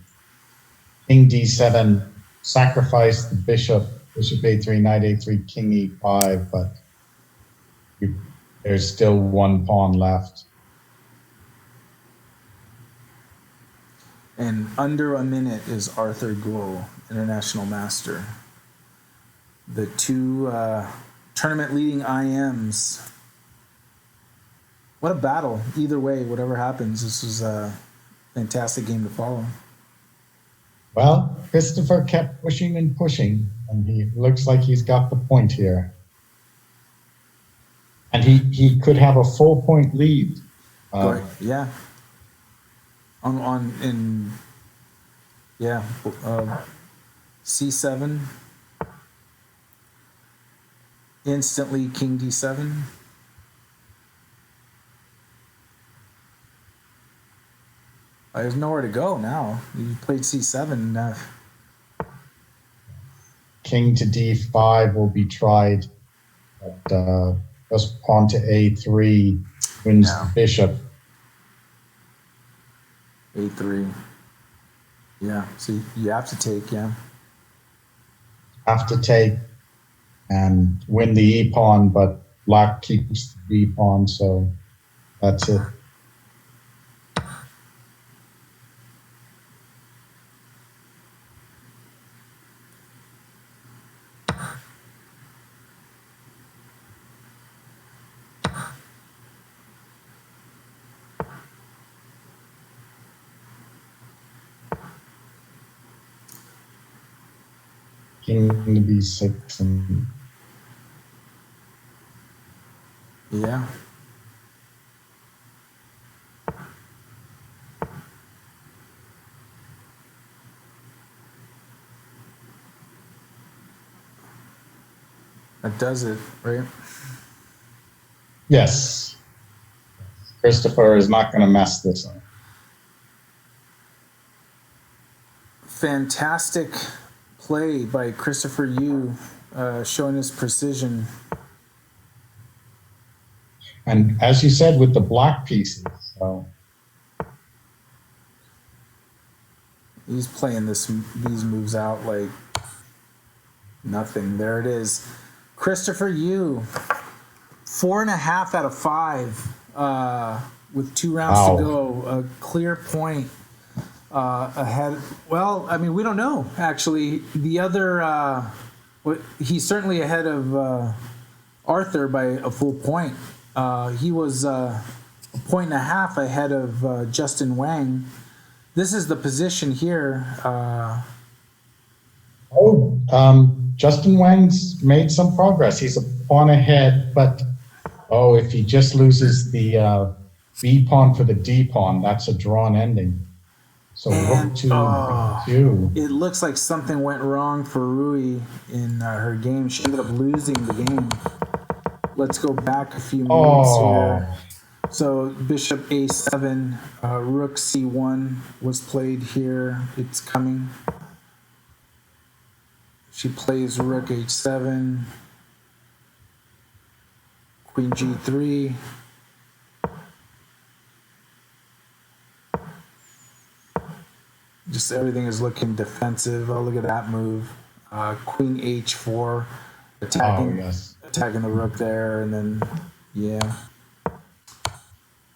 king d7, sacrifice the bishop, bishop a3, knight a3, king e5, but there's still one pawn left. And under a minute is Arthur Gould, international master. The two tournament leading IMs. What a battle. Either way, whatever happens, this was a fantastic game to follow. Well, Christopher kept pushing and pushing, and he looks like he's got the point here. And he could have a full point lead. Yeah. C7. Instantly king d7. There's nowhere to go now. You played c7. King to d5 will be tried, but just pawn to a3 wins the bishop. A3. Yeah, so you have to take, yeah. Have to take and win the E pawn, but black keeps the B pawn, so that's it. King to B6 and Yeah. That does it, right? yes, Christopher is not going to mess this up. Fantastic play by Christopher Yu, showing his precision. And as you said, with the black pieces, so He's playing these moves out like nothing. There it is. Christopher Yu, 4.5 out of 5, with 2 rounds Wow. to go. A clear point ahead. Well, I mean, we don't know, actually. The other, he's certainly ahead of Arthur by a full point. He was a 1.5 ahead of Justin Wang. This is the position here. Justin Wang's made some progress. He's a pawn ahead, but if he just loses the B pawn for the D pawn, that's a drawn ending. So rook to B2. It looks like something went wrong for Rui in her game. She ended up losing the game. Let's go back a few minutes here. So bishop A7, rook C1 was played here. It's coming. She plays rook H7, queen G3. Just everything is looking defensive. Oh, look at that move. Queen H4, attacking the rook there, and then, yeah.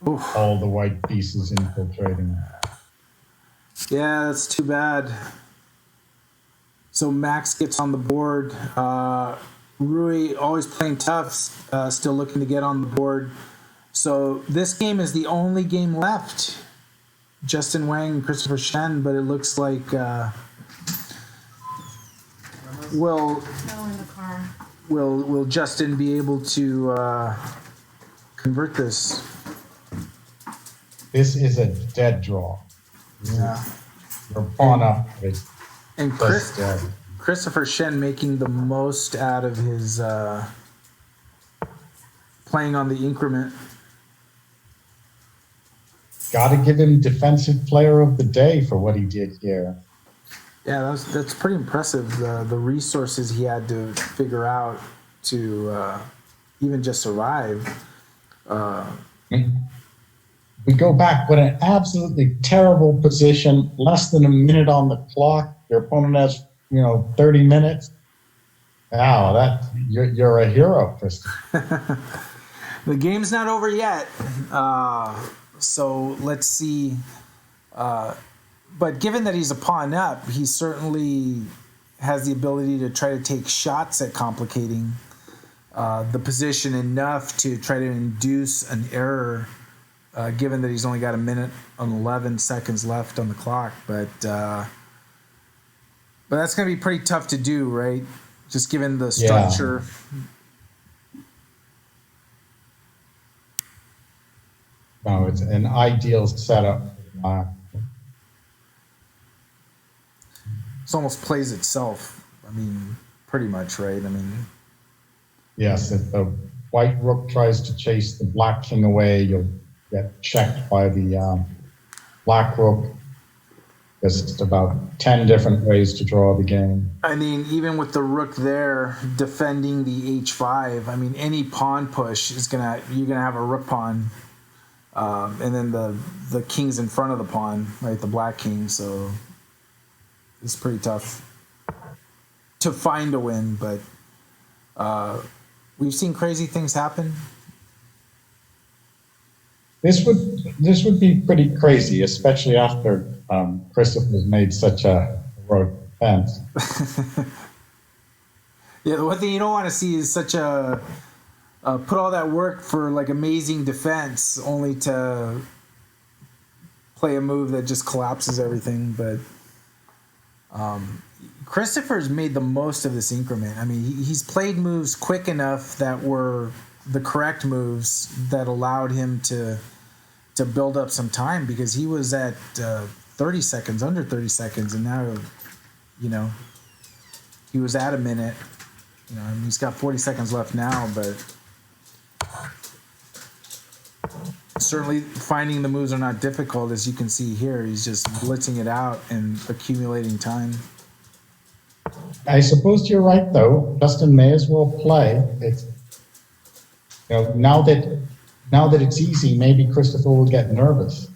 Oof. All the white pieces infiltrating. Yeah, that's too bad. So Max gets on the board. Rui always playing tough, still looking to get on the board. So this game is the only game left. Justin Wang and Christopher Shen, but it looks like will Justin be able to convert this? This is a dead draw. Yeah. You're pawn up. And Christopher Shen making the most out of his playing on the increment. Got to give him defensive player of the day for what he did here. Yeah, that's pretty impressive. The resources he had to figure out to even just survive. We go back with an absolutely terrible position, less than a minute on the clock. Your opponent has, 30 minutes. Wow, you're a hero, Christopher. The game's not over yet. So let's see. But given that he's a pawn up, he certainly has the ability to try to take shots at complicating the position enough to try to induce an error, given that he's only got a minute and 11 seconds left on the clock. But that's going to be pretty tough to do, right? Just given the structure. Yeah. No, it's an ideal setup. It almost plays itself. I mean, pretty much, right? I mean, yes, if the white rook tries to chase the black king away, you'll get checked by the black rook. There's just about 10 different ways to draw the game. I mean, even with the rook there defending the h5, I mean, any pawn push you're gonna have a rook pawn And then the king's in front of the pawn, right? The black king. So it's pretty tough to find a win, but we've seen crazy things happen. This would be pretty crazy, especially after Christopher's made such a heroic defense. Yeah, the one thing you don't want to see is such a put all that work for like amazing defense, only to play a move that just collapses everything. But Christopher's made the most of this increment. I mean, he's played moves quick enough that were the correct moves that allowed him to build up some time, because he was at 30 seconds, under 30 seconds, and now, he was at a minute. I mean, he's got 40 seconds left now, but certainly finding the moves are not difficult, as you can see here. He's just blitzing it out and accumulating time. I suppose you're right, though. Justin may as well play. It's now that it's easy, maybe Christopher will get nervous.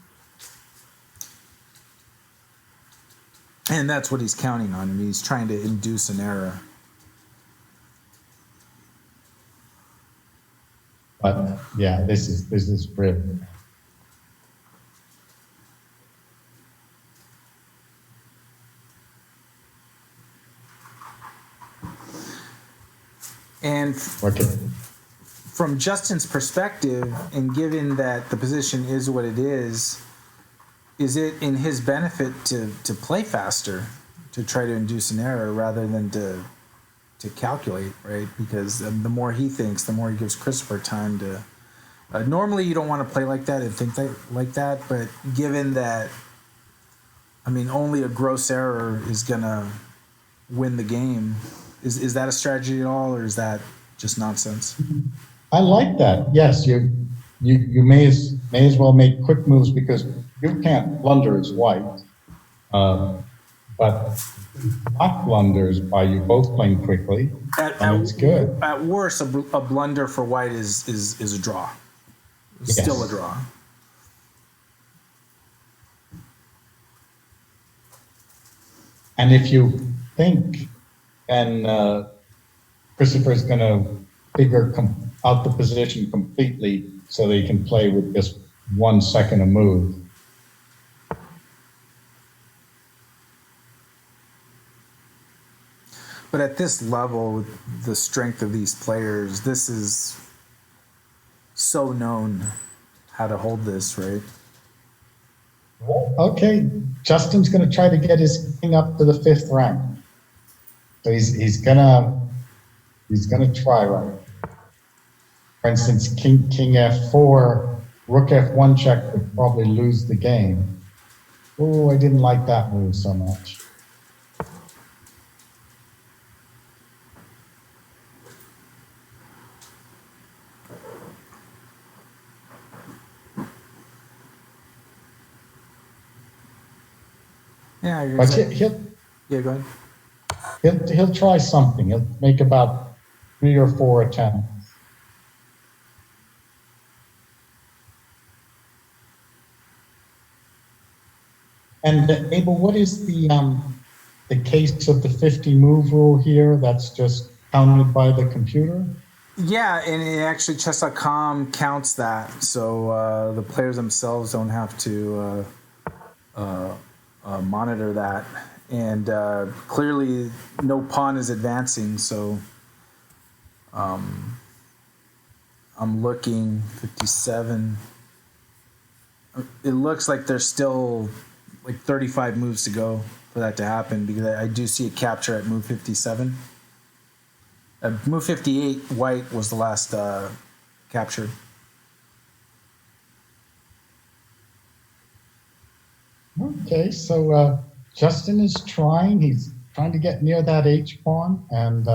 And that's what he's counting on. I mean, he's trying to induce an error. But yeah, this is brilliant. And Okay. From Justin's perspective, and given that the position is what it is it in his benefit to play faster, to try to induce an error rather than to calculate, right? Because the more he thinks, the more he gives Christopher time to... normally you don't want to play like that and think like that, but given that, I mean, only a gross error is going to win the game, is that a strategy at all, or is that just nonsense? I like that. Yes, you may as well make quick moves, because you can't blunder as white, but black blunders by you both playing quickly, and it's good. At worst, a blunder for white is a draw. It's Yes. still a draw. And if you think, and Christopher's going to figure out the position completely so that he can play with just 1 second a move. But at this level, with the strength of these players, this is so known how to hold this, right? Okay, Justin's going to try to get his king up to the 5th rank. So he's gonna try, right? For instance, king f4, rook f1 check would probably lose the game. Oh, I didn't like that move so much. Yeah, you're But yeah, go ahead. he'll try something. He'll make about 3 or 4 attempts. And Abel, what is the case of the 50 move rule here? That's just counted by the computer? Yeah, and it actually chess.com counts that, so the players themselves don't have to monitor that. And clearly, no pawn is advancing, so I'm looking 57. It looks like there's still like 35 moves to go for that to happen, because I do see a capture at move 57. Move 58, white was the last capture. Okay, so Justin is trying. He's trying to get near that H pawn, and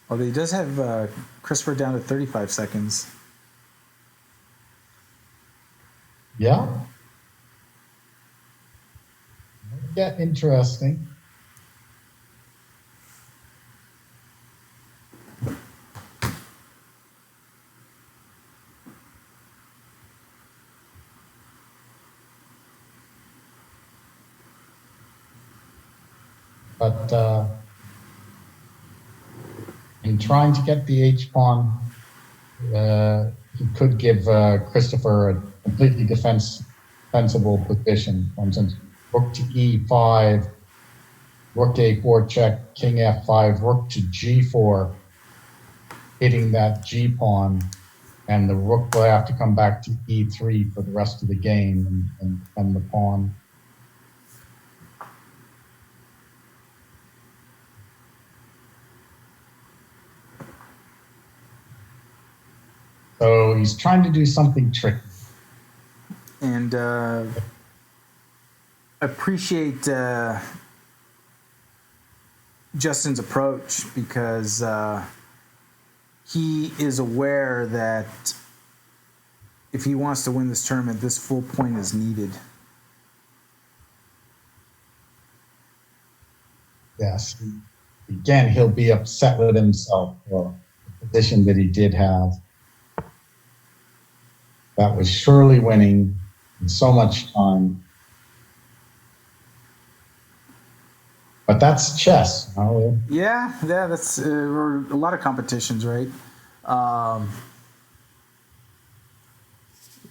although he does have Christopher down to 35 seconds. yeah. Get interesting. but in trying to get the H-pawn, he could give Christopher a completely defensible position. For instance, rook to E5, rook A4 check, king F5, rook to G4, hitting that G-pawn, and the rook will have to come back to E3 for the rest of the game and defend the pawn. So he's trying to do something tricky. And appreciate Justin's approach, because he is aware that if he wants to win this tournament, this full point is needed. Yes. Again, he'll be upset with himself for the position that he did have. That was surely winning in so much time. But that's chess. Oh, Yeah, that's a lot of competitions, right?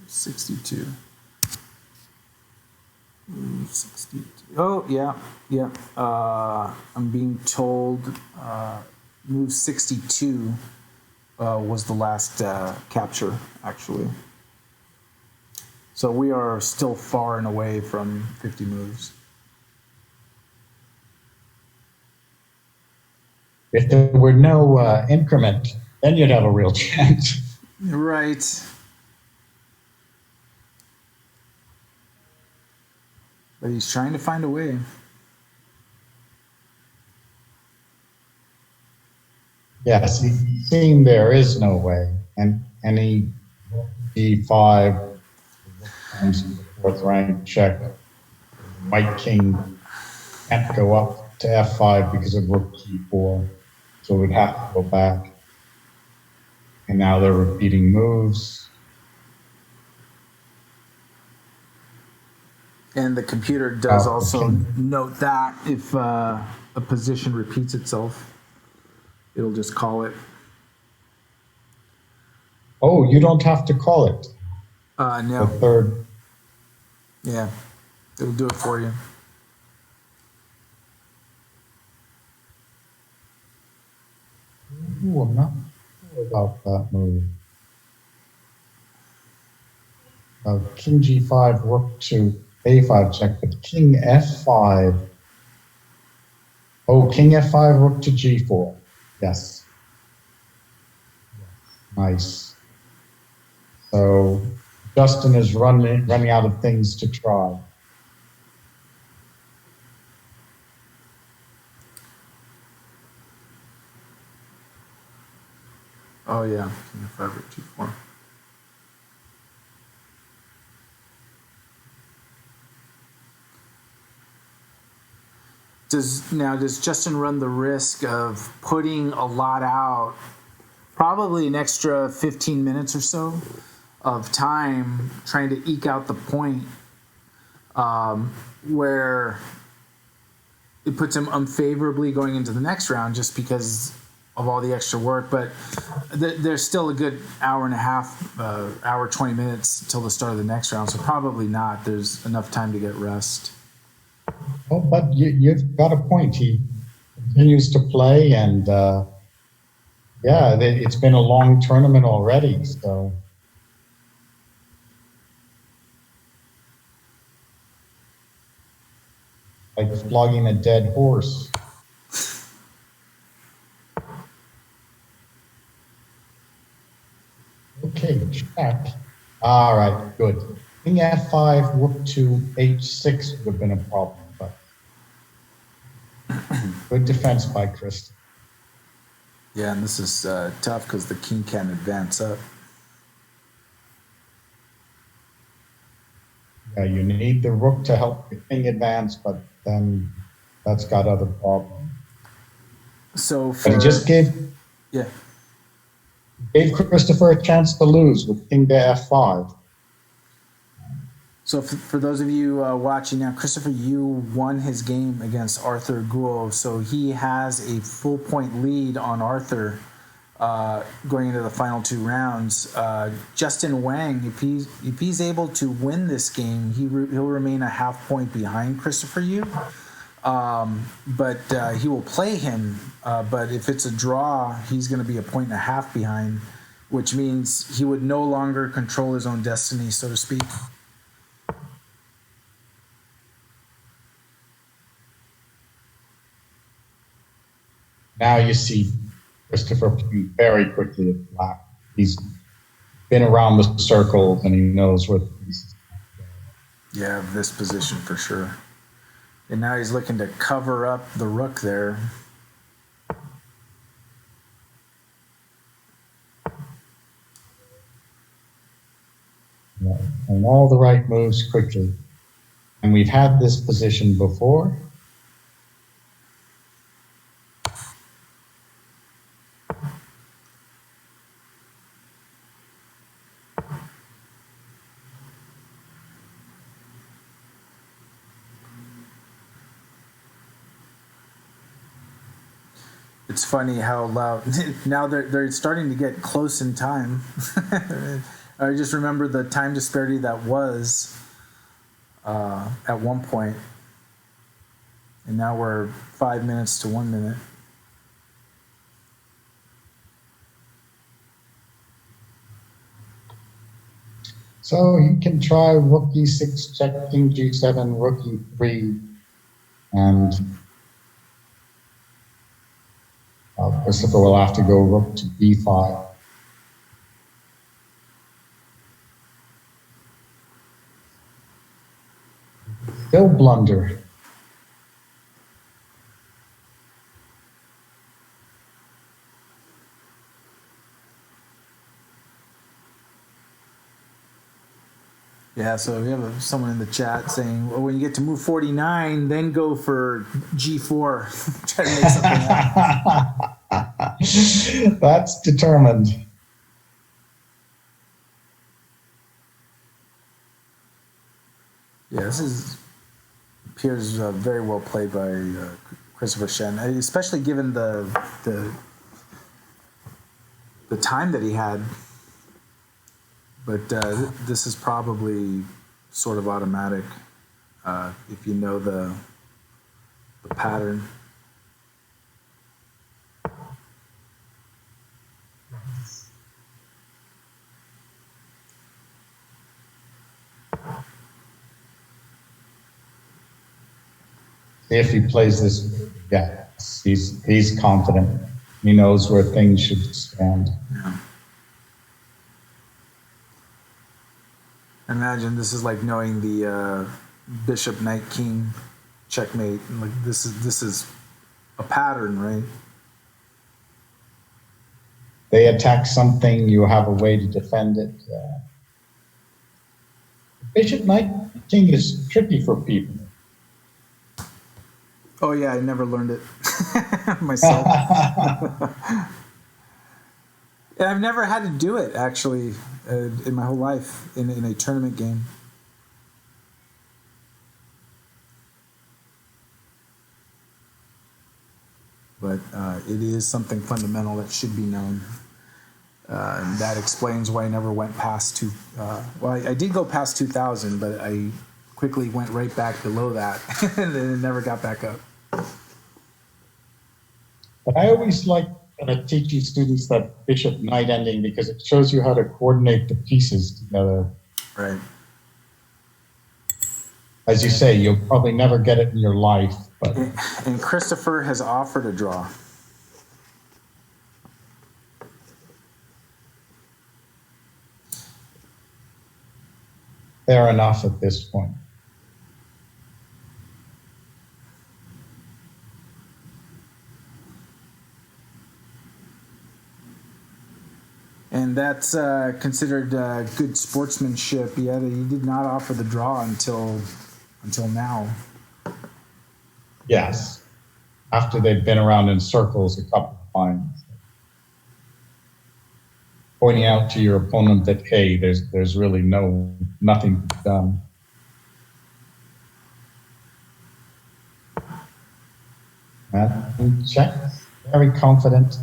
62. 62. Oh, yeah. I'm being told move 62 was the last capture, actually. So we are still far and away from 50 moves. if there were no increment, then you'd have a real chance. Right. But he's trying to find a way. Yes, seeing there is no way, and any E5 comes to the fourth rank check. White king can't go up to F5 because of rook G4, so we'd have to go back. And now they're repeating moves. And the computer does also note that if a position repeats itself, it'll just call it. Oh, you don't have to call it. No. The third. Yeah, it'll do it for you. Ooh, I'm not sure about that move. King G5, rook to A5 check, but King F5. Oh, King F5, rook to G4. Yes. Nice. So Justin is running out of things to try. Oh yeah, King F5 rook G4. Does Justin run the risk of putting a lot out, probably an extra 15 minutes or so of time trying to eke out the point, where it puts him unfavorably going into the next round just because of all the extra work, but there's still a good hour and a half, hour 20 minutes till the start of the next round, so probably not. There's enough time to get rest. Oh, but you've got a point. He continues to play, and yeah, it's been a long tournament already. So, like flogging a dead horse. Okay, check. All right, good. King F5, rook to H6 would have been a problem, but good defense by Chris. Yeah, and this is tough because the king can't advance up. Yeah, you need the rook to help the king advance, but then that's got other problems. So But he just gave Christopher a chance to lose with king to F5. So for those of you watching now, Christopher Yu won his game against Arthur Guo, so he has a full point lead on Arthur going into the final 2 rounds. Justin Wang, if he's able to win this game, he'll remain a half point behind Christopher Yu. But he will play him. But if it's a draw, he's going to be a point and a half behind, which means he would no longer control his own destiny, so to speak. Now you see Christopher playing very quickly at black. He's been around the circle and he knows where the pieces are. Yeah, this position for sure. And now he's looking to cover up the rook there. Yeah, and all the right moves quickly. And we've had this position before. It's funny how loud now they're starting to get close in time. I just remember the time disparity that was at one point, and now we're 5 minutes to 1 minute. So he can try rook e6, check king g7, rook e3, and Christopher will have to go rook to b5. Still blunder. Yeah, so we have someone in the chat saying, well, when you get to move 49, then go for g4. Try to make something happen. That's determined. Yeah, this appears very well played by Christopher Shen, especially given the time that he had. But this is probably sort of automatic if you know the pattern. If he plays this, yeah, he's confident. He knows where things should stand. Yeah. Imagine this is like knowing the bishop, knight, king, checkmate. Like this is a pattern, right? They attack something, you have a way to defend it. Bishop, knight, king is tricky for people. Oh yeah, I never learned it myself. And I've never had to do it actually in my whole life in a tournament game. But it is something fundamental that should be known. And that explains why I never went past I did go past 2,000, but I quickly went right back below that and then never got back up. But I always like teaching students that bishop knight ending because it shows you how to coordinate the pieces together. Right. As you say, you'll probably never get it in your life. But And Christopher has offered a draw. fair enough at this point. And that's considered good sportsmanship. He did not offer the draw until now. Yes, after they've been around in circles a couple of times. Pointing out to your opponent that, hey, there's really nothing done. And check. Very confident.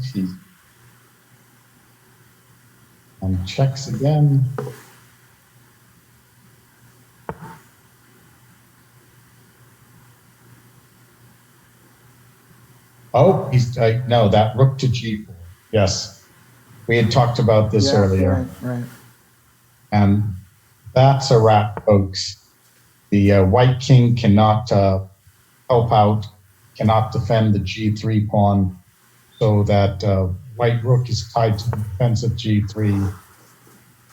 And checks again. Oh, no, that rook to g4. Yes, we had talked about this earlier. Right. And that's a wrap, folks. The white king cannot help out, cannot defend the g3 pawn, so that white rook is tied to the defense of g3.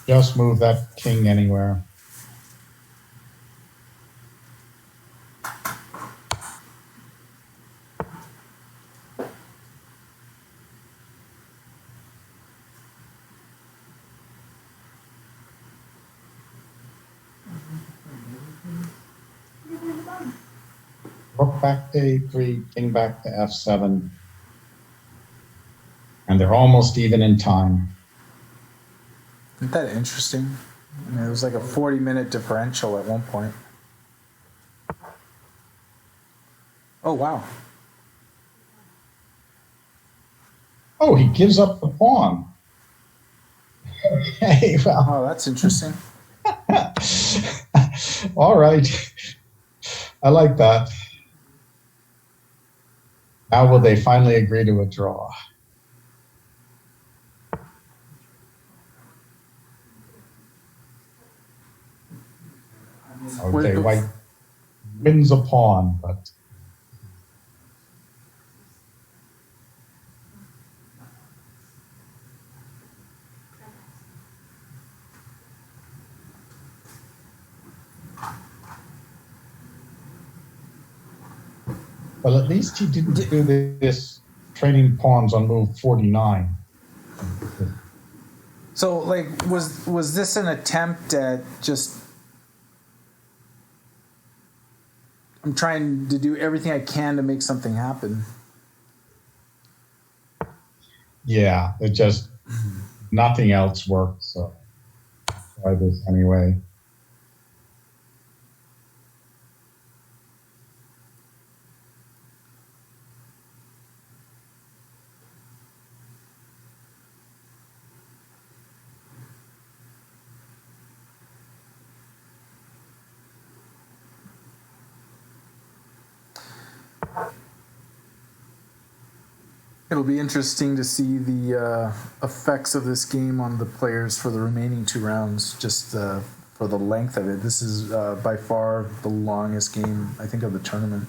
Just move that king anywhere. Rook back to a3, king back to f7. And they're almost even in time. Isn't that interesting? I mean, it was like a 40-minute differential at one point. Oh, wow. Oh, he gives up the pawn. Hey, well. Oh, that's interesting. All right. I like that. Now will they finally agree to a draw? Okay, white wins a pawn, but well, at least he didn't do this trading pawns on move 49. So, like, was this an attempt at just... I'm trying to do everything I can to make something happen. Yeah, it just, nothing else worked, so try this anyway. It'll be interesting to see the effects of this game on the players for the remaining 2 rounds, just for the length of it. This is by far the longest game, I think, of the tournament.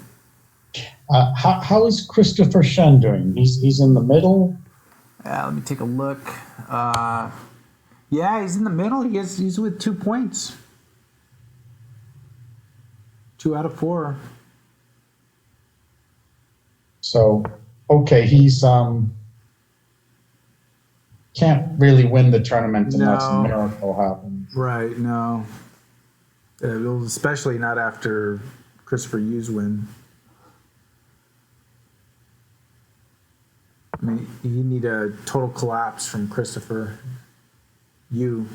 How is Christopher Shen doing? He's in the middle? Let me take a look. Yeah, he's in the middle. He's with 2 points. 2 out of 4. So... okay, he's can't really win the tournament unless a miracle happens. Right, no. Especially not after Christopher Yu's win. I mean, you need a total collapse from Christopher Yu.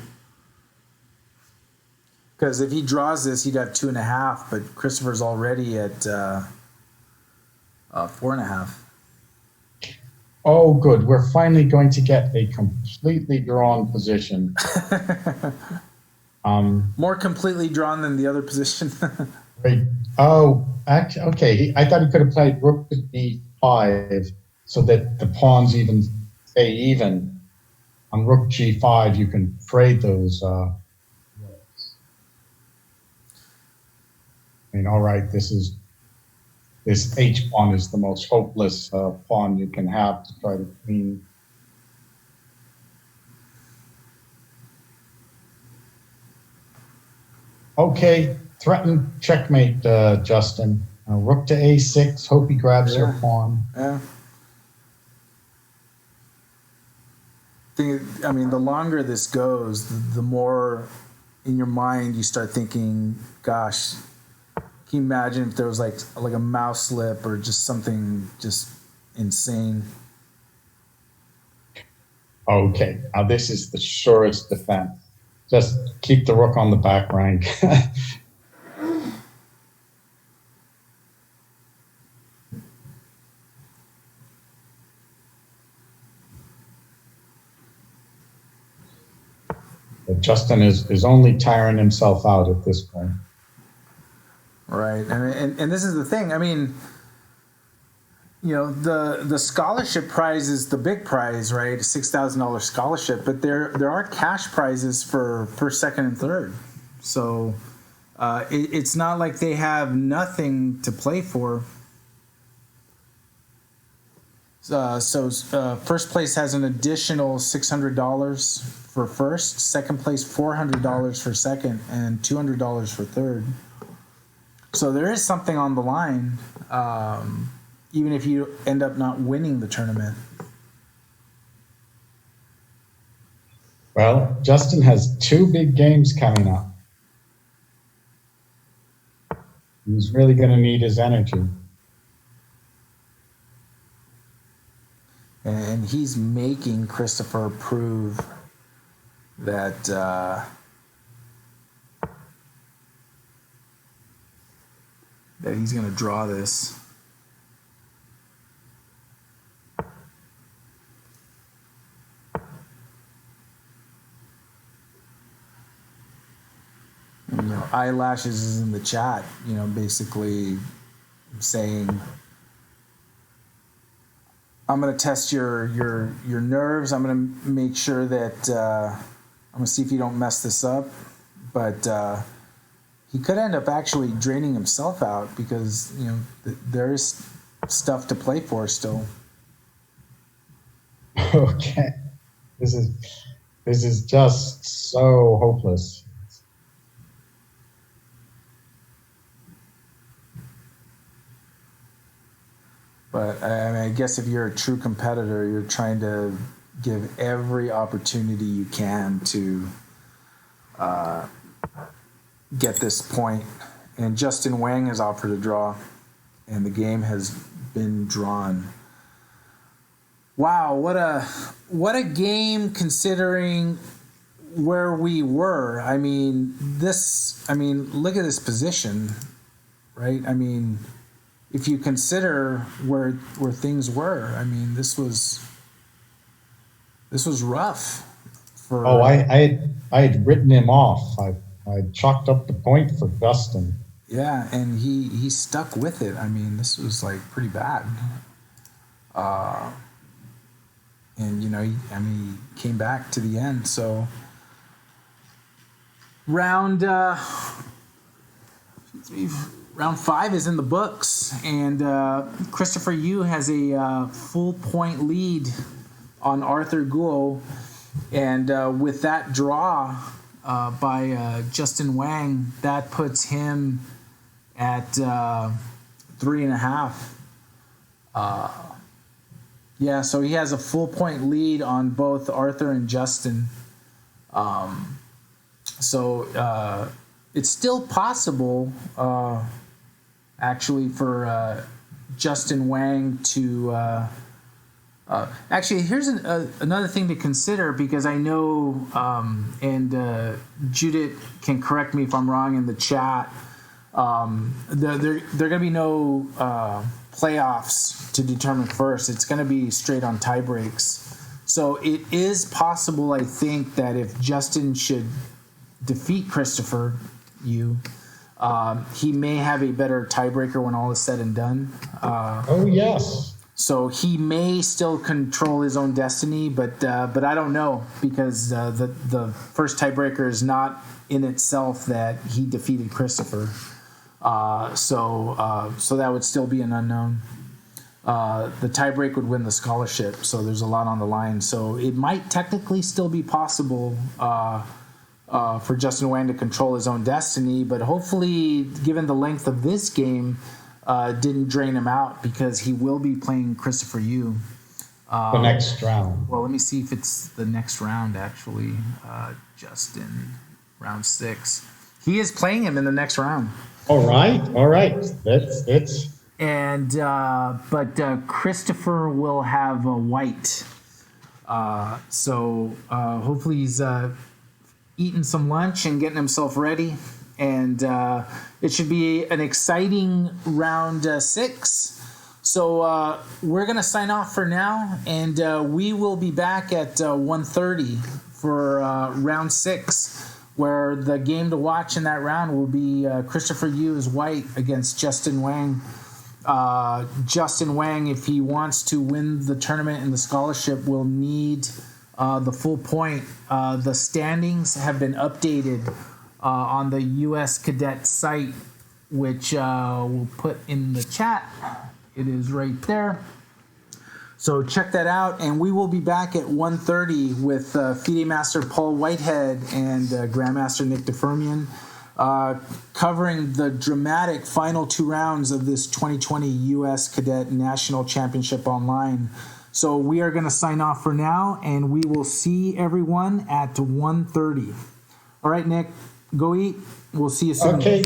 Because if he draws this, he'd have 2.5, but Christopher's already at 4.5. Oh, good. We're finally going to get a completely drawn position. More completely drawn than the other position. Wait. Oh, actually, okay. I thought he could have played rook to d5 so that the pawns even stay even. On rook g5, you can trade those. Rooks. I mean, all right, this H pawn is the most hopeless pawn you can have to try to clean. Okay, threaten checkmate, Justin. Rook to a6, hope he grabs your pawn. Yeah. I mean, the longer this goes, the more in your mind you start thinking, gosh, can you imagine if there was like a mouse slip or just something just insane? Okay, now this is the surest defense. Just keep the rook on the back rank. But Justin is only tiring himself out at this point. Right, and this is the thing. I mean, you know, the scholarship prize is the big prize, right? A $6,000 scholarship, but there are cash prizes for first, second, and third. So it's not like they have nothing to play for. First place has an additional $600 for first, second place $400 for second, and $200 for third. So there is something on the line, even if you end up not winning the tournament. Well, Justin has 2 big games coming up. He's really going to need his energy. And he's making Christopher prove that that he's going to draw this. You know, Eyelashes is in the chat, you know, basically saying, I'm going to test your nerves. I'm going to make sure that I'm going to see if you don't mess this up. But he could end up actually draining himself out because, you know, there is stuff to play for still. Okay. This is just so hopeless. But I mean, I guess if you're a true competitor, you're trying to give every opportunity you can to get this point. And Justin Wang has offered a draw, and the game has been drawn. Wow, what a game considering where we were. I mean, look at this position, right? I mean, if you consider where things were, I mean, this was rough. I had written him off. I chalked up the point for Justin. Yeah, and he stuck with it. I mean, this was like pretty bad. And you know, he came back to the end. So round 5 is in the books, and Christopher Yu has a full point lead on Arthur Guo, and with that draw by Justin Wang, that puts him at 3.5. Yeah, so he has a full point lead on both Arthur and Justin. So it's still possible, actually, for Justin Wang to... actually, here's another thing to consider, because I know, and Judit can correct me if I'm wrong in the chat, there going to be no playoffs to determine first. It's going to be straight on tie breaks. So it is possible, I think, that if Justin should defeat Christopher Yu, he may have a better tiebreaker when all is said and done. Oh, yes. So he may still control his own destiny, but I don't know, because the first tiebreaker is not in itself that he defeated Christopher. So that would still be an unknown. The tiebreak would win the scholarship, so there's a lot on the line. So it might technically still be possible for Justin Wang to control his own destiny, but hopefully, given the length of this game, didn't drain him out, because he will be playing Christopher Yu. The next round. Well, let me see if it's the next round, actually. Justin, round 6. He is playing him in the next round. All right. That's And but Christopher will have a white. So hopefully he's eating some lunch and getting himself ready. And it should be an exciting round 6. So we're going to sign off for now, and we will be back at 1:30 for round 6, where the game to watch in that round will be Christopher Hughes White against Justin Wang. Justin Wang, if he wants to win the tournament and the scholarship, will need the full point. The standings have been updated on the U.S. Cadet site, which we'll put in the chat. It is right there. So check that out, and we will be back at 1:30 with FIDE Master Paul Whitehead and Grandmaster Nick Firmian, covering the dramatic final 2 rounds of this 2020 U.S. Cadet National Championship Online. So we are going to sign off for now, and we will see everyone at 1:30. All right, Nick, go eat. We'll see you soon. Okay.